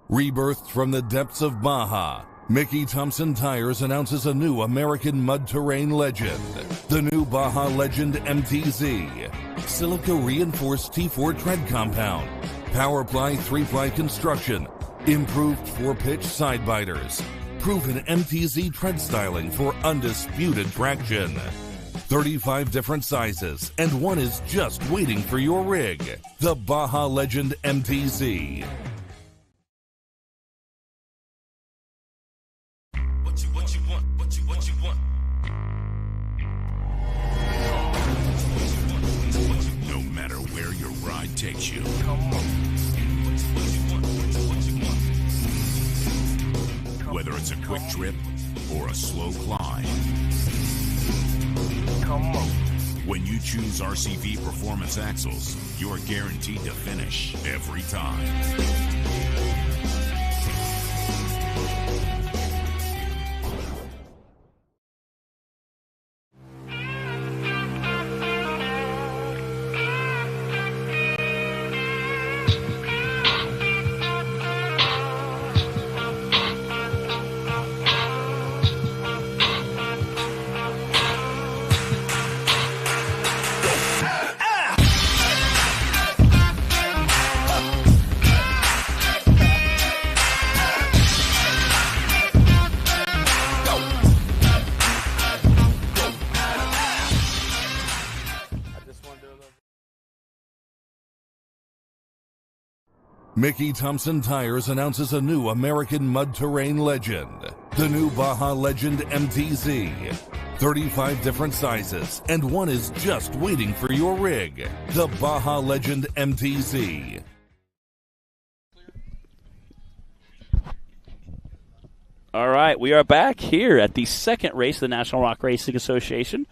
Rebirthed from the depths of Baja, Mickey Thompson Tires announces a new American mud terrain legend. The new Baja Legend MTZ. Silica reinforced T4 tread compound. Powerply 3-ply construction. Improved 4-pitch side biters. Proven MTZ tread styling for undisputed traction. 35 different sizes, and one is just waiting for your rig. The Baja Legend MTZ. What you want. No matter where your ride takes you. Whether it's a quick trip or a slow climb. When you choose RCV Performance Axles, you're guaranteed to finish every time. Mickey Thompson Tires announces a new American mud terrain legend, the new Baja Legend MTZ. 35 different sizes, and one is just waiting for your rig. The Baja Legend MTZ. All right, we are back here at the second race of the National Rock Racing Association,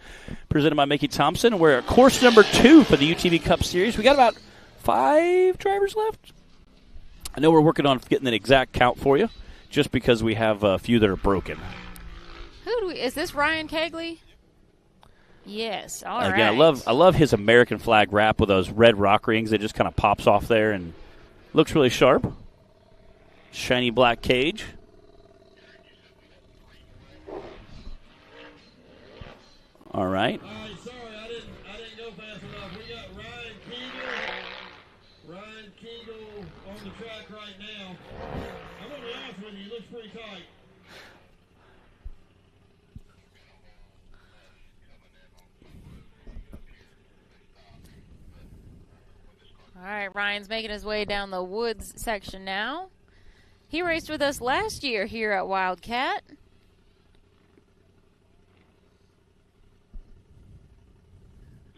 presented by Mickey Thompson. We're at course number 2 for the UTV Cup Series. We got about 5 drivers left. I know we're working on getting an exact count for you, just because we have a few that are broken. Is this Ryan Kegley? Yes. All right. Again, I love his American flag wrap with those red rock rings. It just kind of pops off there and looks really sharp. Shiny black cage. All right. Sorry, I didn't go fast enough. We got Ryan Kegel on the track right now. I'm gonna be honest with you, he looks pretty tight. All right, Ryan's making his way down the woods section now. He raced with us last year here at Wildcat.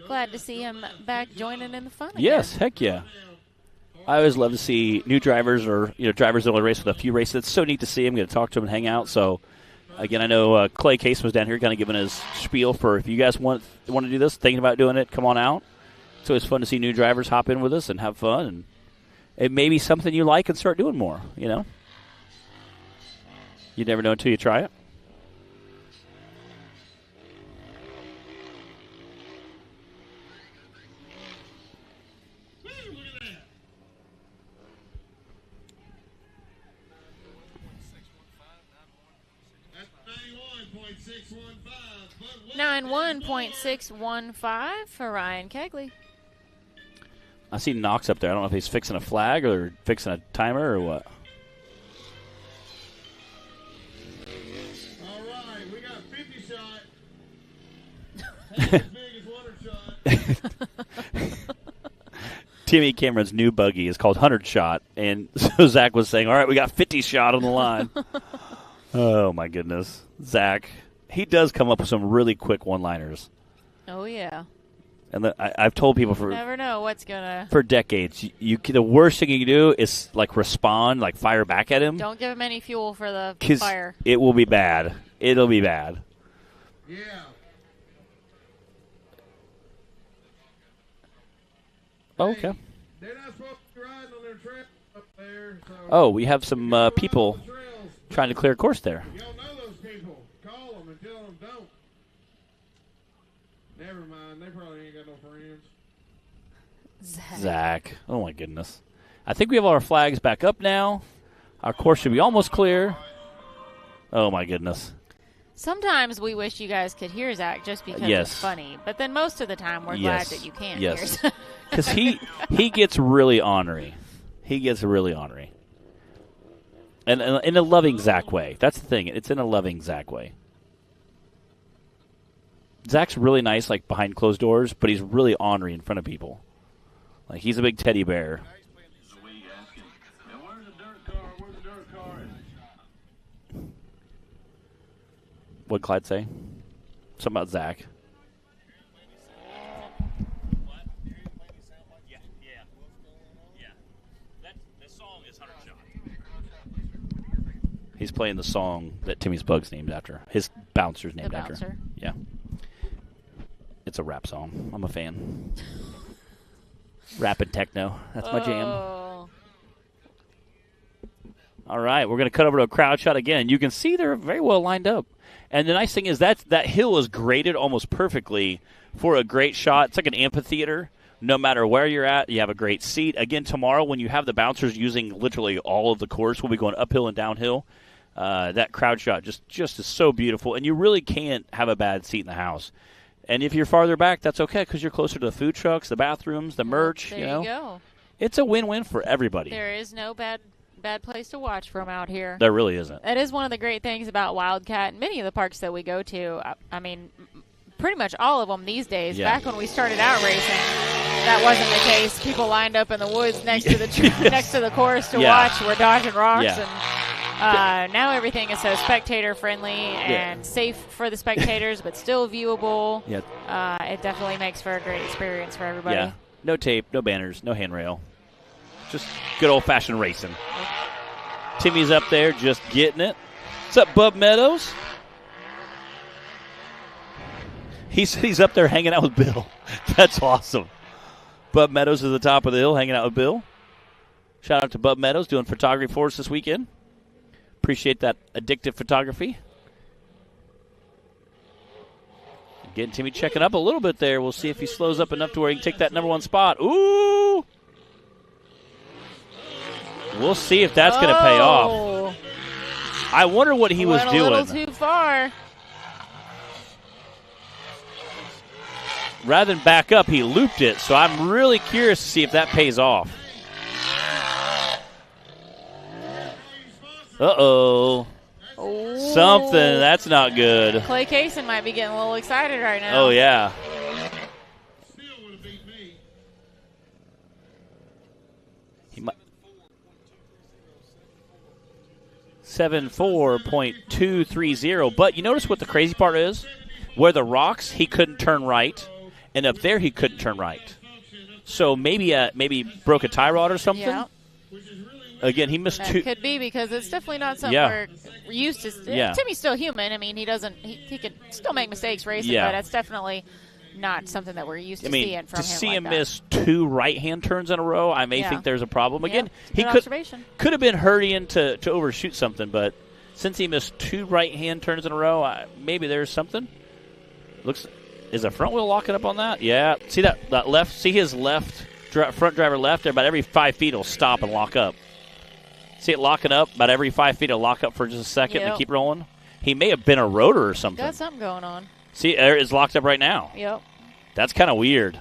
Glad to see him back joining in the fun again. Yes, heck yeah. I always love to see new drivers or drivers that only race with a few races. It's so neat to see him. I'm going to talk to him and hang out. So, again, I know Clay Case was down here kind of giving his spiel for if you guys want to do this, thinking about doing it, come on out. It's always fun to see new drivers hop in with us and have fun. And it may be something you like and start doing more, You never know until you try it. That's 91.615 for Ryan Kegley. I see Knox up there. I don't know if he's fixing a flag or fixing a timer or what. All right, we got 50 shot. Half as big as 100 shot. Timmy Cameron's new buggy is called 100 Shot, and so Zach was saying, all right, we got 50 shot on the line. Oh, my goodness. Zach, he does come up with some really quick one-liners. Oh, yeah. And I've told people never know what's gonna for decades. The worst thing you can do is respond, fire back at him. Don't give him any fuel for the fire. It will be bad. It'll be bad. Yeah. Okay. They're not supposed to be riding on their trail up there. So oh, we have some people trying to clear a course there. Y'all know those people. Call them and tell them don't. Never mind. They probably ain't got no friends. Zach. Oh, my goodness. I think we have all our flags back up now. Our course should be almost clear. Oh, my goodness. Sometimes we wish you guys could hear Zach just because it's funny. But then most of the time we're glad that you can't hear. Because he gets really ornery. He gets really ornery. And in a loving Zach way. That's the thing. It's in a loving Zach way. Zach's really nice, like behind closed doors, but he's really ornery in front of people. Like he's a big teddy bear. What'd Clyde say? Something about Zach. He's playing the song that Timmy's Bug's named after. His bouncer's named after. Bouncer. Yeah. It's a rap song. I'm a fan. Rap and techno. That's my jam. All right, we're going to cut over to a crowd shot again. You can see they're very well lined up. And the nice thing is that hill is graded almost perfectly for a great shot. It's like an amphitheater. No matter where you're at, you have a great seat. Again, tomorrow when you have the bouncers using literally all of the course, we'll be going uphill and downhill. That crowd shot just is so beautiful, and you really can't have a bad seat in the house. And if you're farther back, that's okay because you're closer to the food trucks, the bathrooms, the merch. There you go. It's a win-win for everybody. There is no bad place to watch from out here. There really isn't. That is one of the great things about Wildcat and many of the parks that we go to. I mean, pretty much all of them these days. Yeah. Back when we started out racing, that wasn't the case. People lined up in the woods next to the next to the course to watch. We're dodging rocks, and now everything is so spectator friendly and safe for the spectators, but still viewable. Yeah. It definitely makes for a great experience for everybody. Yeah. No tape, no banners, no handrail. Just good old-fashioned racing. Timmy's up there just getting it. What's up, Bub Meadows? He's up there hanging out with Bill. That's awesome. Bub Meadows is at the top of the hill hanging out with Bill. Shout out to Bub Meadows doing photography for us this weekend. Appreciate that addictive photography. Getting Timmy checking up a little bit there. We'll see if he slows up enough to where he can take that number one spot. Ooh! We'll see if that's going to pay off. I wonder what he was doing. A little too far. Rather than back up, he looped it. So I'm really curious to see if that pays off. Uh-oh. Something. That's not good. Clay Kaysen might be getting a little excited right now. Oh, yeah. He might. 74.230. But you notice what the crazy part is? Where the rocks, he couldn't turn right. And up there, he couldn't turn right. So maybe broke a tie rod or something. Yeah. Again, he missed two. Could be because it's definitely not something we're used to. Yeah. Timmy's still human. I mean, he can still make mistakes racing, but it's definitely not something that we're used to seeing from him. To see him miss two right-hand turns in a row, I may think there's a problem. Again, he could have been hurrying to overshoot something, but since he missed two right-hand turns in a row, maybe there's something. Is the front wheel locking up on that? Yeah. See that left? See his left front driver left there? About every 5 feet he'll stop and lock up. See it locking up? About every 5 feet he'll lock up for just a second and keep rolling. He may have been a rotor or something. Got something going on. See, it's locked up right now. Yep. That's kind of weird.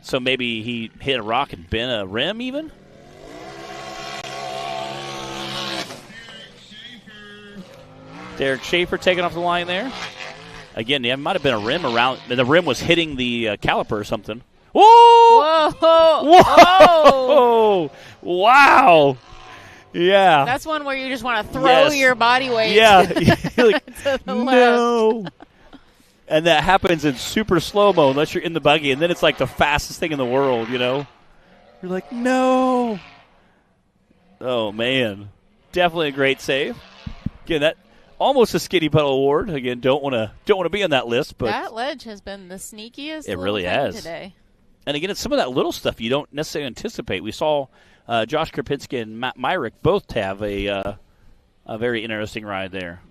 So maybe he hit a rock and bent a rim even? Derek Schaefer taking off the line there. Again, there might have been a rim around. The rim was hitting the caliper or something. Whoa! Whoa! Whoa! Wow! Yeah. That's one where you just want to throw your body weight like, to the no. left. And that happens in super slow-mo unless you're in the buggy, and then it's like the fastest thing in the world, you know? You're like, no! Oh, man. Definitely a great save. Again, that almost a Skinny Pedal Award. Again, don't want to be on that list, but that ledge has been the sneakiest it really has today. And again, it's some of that little stuff you don't necessarily anticipate. We saw Josh Krapinski and Matt Myrick both have a very interesting ride there.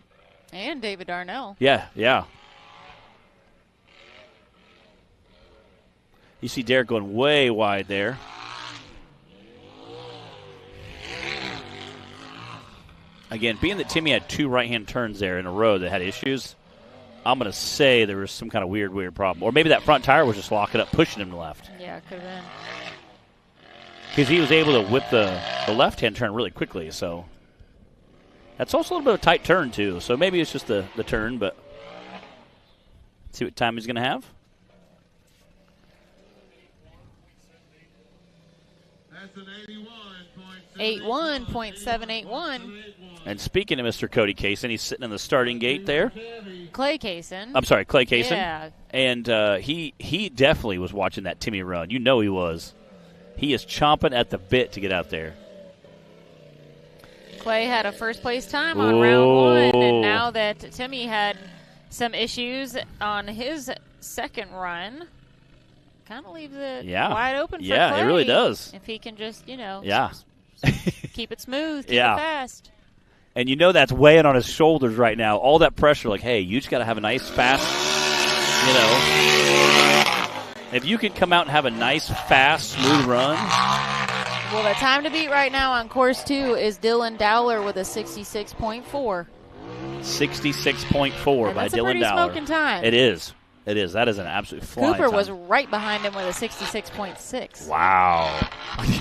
And David Darnell. Yeah. You see Derek going way wide there. Again, being that Timmy had two right-hand turns there in a row that had issues, I'm going to say there was some kind of weird problem. Or maybe that front tire was just locking up, pushing him to left. Yeah, it could have been. Because he was able to whip the left-hand turn really quickly. So that's also a little bit of a tight turn, too. So maybe it's just the turn, but See what time he's going to have. That's an 81.781. And speaking of Mr. Cody Kaysen, he's sitting in the starting gate there. Clay Kaysen. I'm sorry, Clay Kaysen. Yeah. And he definitely was watching that Timmy run. You know he was. He is chomping at the bit to get out there. Clay had a first-place time on round 1, and now that Timmy had some issues on his second run, kind of leaves it wide open for Clay. Yeah, it really does. If he can just, keep it smooth, keep it fast. And you know that's weighing on his shoulders right now. All that pressure, like, hey, you just got to have a nice, fast, if you can come out and have a nice, fast, smooth run. Well, the time to beat right now on course 2 is Dylan Dowler with a 66.4. 66.4 by Dylan Dowler. That's a pretty smoking time. It is. It is. That is an absolute flying Cooper time. was right behind him with a 66.6. Wow.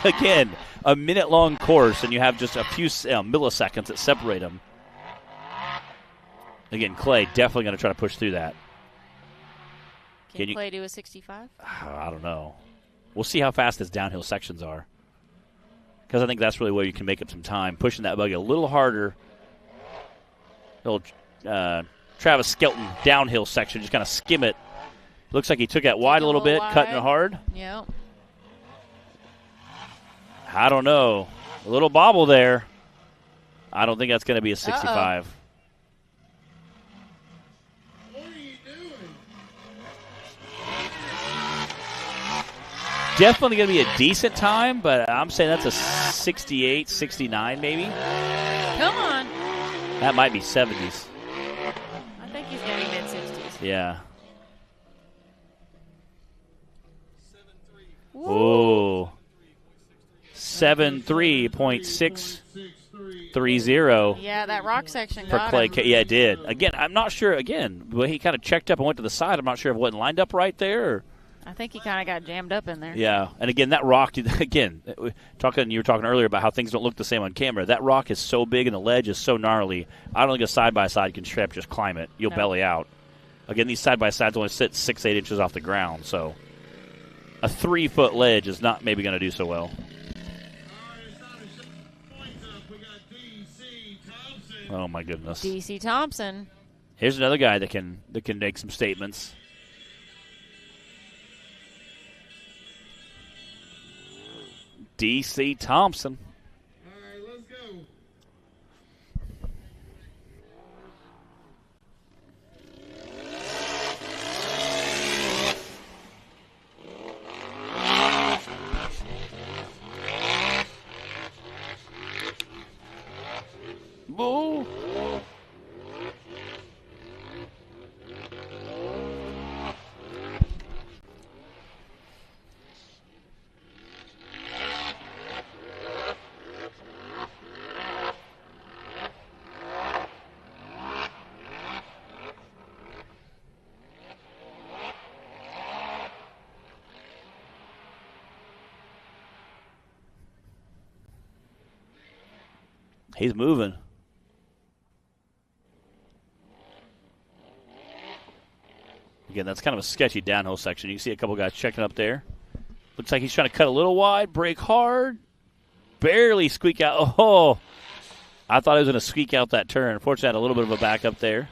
Again, a minute-long course, and you have just a few milliseconds that separate them. Again, Clay definitely going to try to push through that. Can Clay do a 65? I don't know. We'll see how fast his downhill sections are. Because I think that's really where you can make up some time. Pushing that buggy a little harder. Little Travis Skelton downhill section, just kind of skim it. Looks like he took that wide a little bit, cutting it hard. Yep. I don't know. A little bobble there. I don't think that's going to be a 65. What are you doing? Definitely going to be a decent time, but I'm saying that's a 68, 69 maybe. Come on. That might be 70s. I think he's getting mid-60s. Yeah. Ooh. 73.630. Yeah, that rock section for got Clay. him. Yeah, it did. Again, I'm not sure. Again, well, he kind of checked up and went to the side. I'm not sure if it wasn't lined up right there. Or. I think he kind of got jammed up in there. Yeah, and again, that rock, again, you were talking earlier about how things don't look the same on camera. That rock is so big and the ledge is so gnarly, I don't think a side-by-side can strap just climb it. You'll belly out. Again, these side-by-sides only sit 6-8 inches off the ground, so a 3-foot ledge is not maybe going to do so well. Oh, my goodness. DC Thompson. Here's another guy that can make some statements. DC Thompson. All right, let's go. Whoa. He's moving. Again, that's kind of a sketchy downhill section. You can see a couple guys checking up there. Looks like he's trying to cut a little wide, brake hard, barely squeak out. Oh, I thought he was going to squeak out that turn. Unfortunately, had a little bit of a back up there.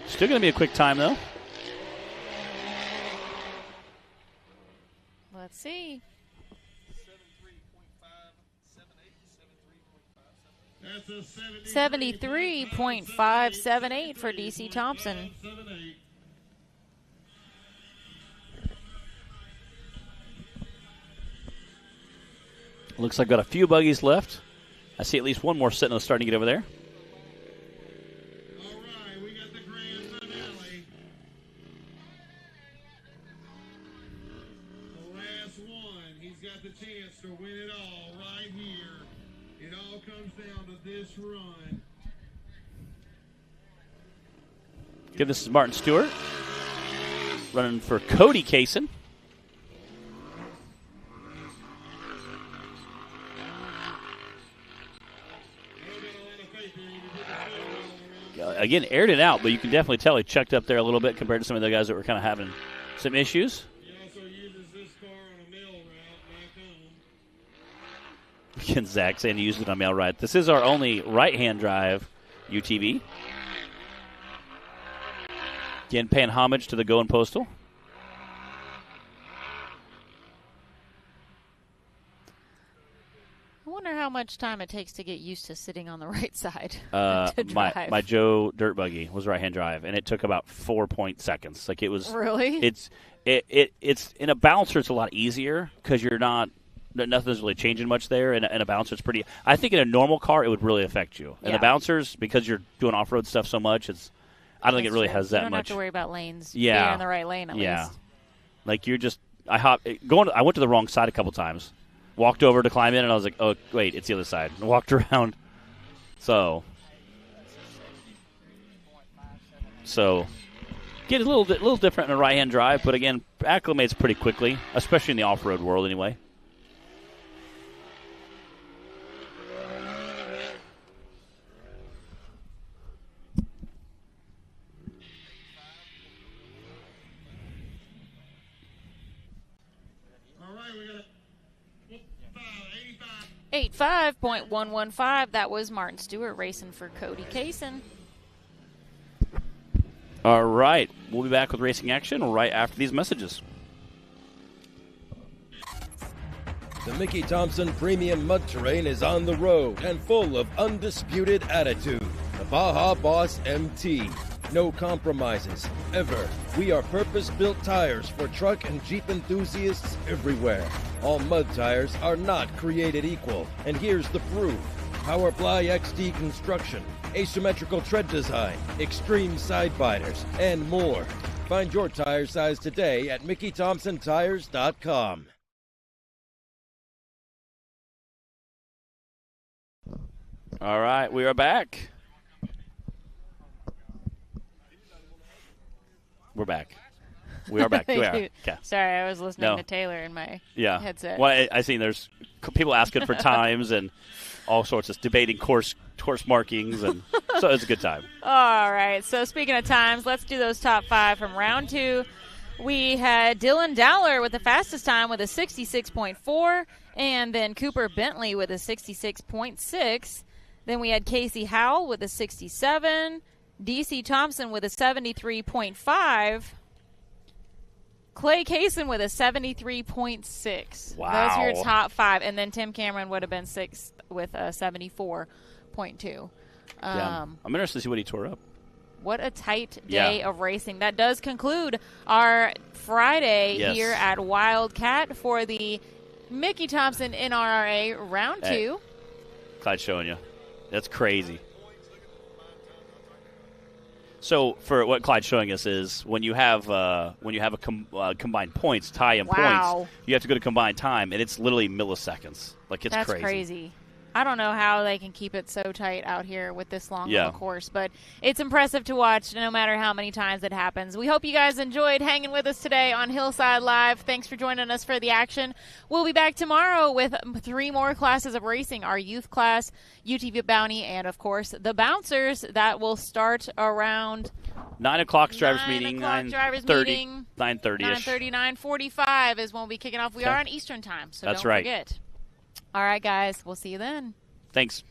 Still going to be a quick time, though. Let's see. 73.578 for DC Thompson. Looks like got a few buggies left. I see at least one more sitting on the starting gate over there. All right, we got the grand finale. The last one. He's got the chance to win it all right here. It all comes down to this run. Again, this is Martin Stewart running for Cody Kaysen. Again, aired it out, but you can definitely tell he checked up there a little bit compared to some of the guys that were kind of having some issues. He also uses this car on a mail route back home. Again, Zach saying he used it on mail ride. This is our only right-hand drive UTV. Again, paying homage to the Going Postal. I wonder how much time it takes to get used to sitting on the right side to my drive. Joe dirt buggy was right-hand drive, and it took about 4 seconds. Like it was really. It's in a balancer. It's a lot easier because you're not. Nothing's really changing much there. In a bouncer, it's pretty. I think in a normal car, it would really affect you. In the bouncers, because you're doing off-road stuff so much, I don't think it really has that much. You don't have to worry about lanes. Yeah, being in the right lane at least. Like you're just. I went to the wrong side a couple times. Walked over to climb in, and I was like, "Oh, wait, it's the other side." And walked around. So, get a little different in a right-hand drive, but again, acclimates pretty quickly, especially in the off-road world, anyway. All right, we got 85.115. That was Martin Stewart racing for Cody Kaysen. All right. We'll be back with racing action right after these messages. The Mickey Thompson Premium Mud Terrain is on the road and full of undisputed attitude. The Baja Boss MT. No compromises, ever. We are purpose-built tires for truck and Jeep enthusiasts everywhere. All mud tires are not created equal, and here's the proof. Powerfly XD construction, asymmetrical tread design, extreme side biters, and more. Find your tire size today at MickeyThompsonTires.com. All right, we are back. We're back. We are back. We are. Okay. Sorry, I was listening to Taylor in my headset. Well, I seen there's people asking for times and all sorts of debating course markings, and so it's a good time. All right. So speaking of times, let's do those top 5 from round 2. We had Dylan Dowler with the fastest time with a 66.4, and then Cooper Bentley with a 66.6. Then we had Casey Howell with a 67. DC Thompson with a 73.5. Clay Kaysen with a 73.6. Wow. Those are your top 5. And then Tim Cameron would have been 6th with a 74.2. I'm interested to see what he tore up. What a tight day of racing. That does conclude our Friday here at Wildcat for the Mickey Thompson NRRA Round 2. Clyde's showing you. That's crazy. So, for what Clyde's showing us is when you have a combined points, tie and points, you have to go to combined time, and it's literally milliseconds. Like, it's That's crazy. I don't know how they can keep it so tight out here with this long of a course, but it's impressive to watch no matter how many times it happens. We hope you guys enjoyed hanging with us today on Hillside Live. Thanks for joining us for the action. We'll be back tomorrow with 3 more classes of racing, our youth class, UTV Bounty, and, of course, the Bouncers. That will start around 9 o'clock drivers meeting, 9:30, 9:30-ish. 9:30, 9:45 is when we'll be kicking off. We are on Eastern time, so That's don't right. forget. All right, guys. We'll see you then. Thanks.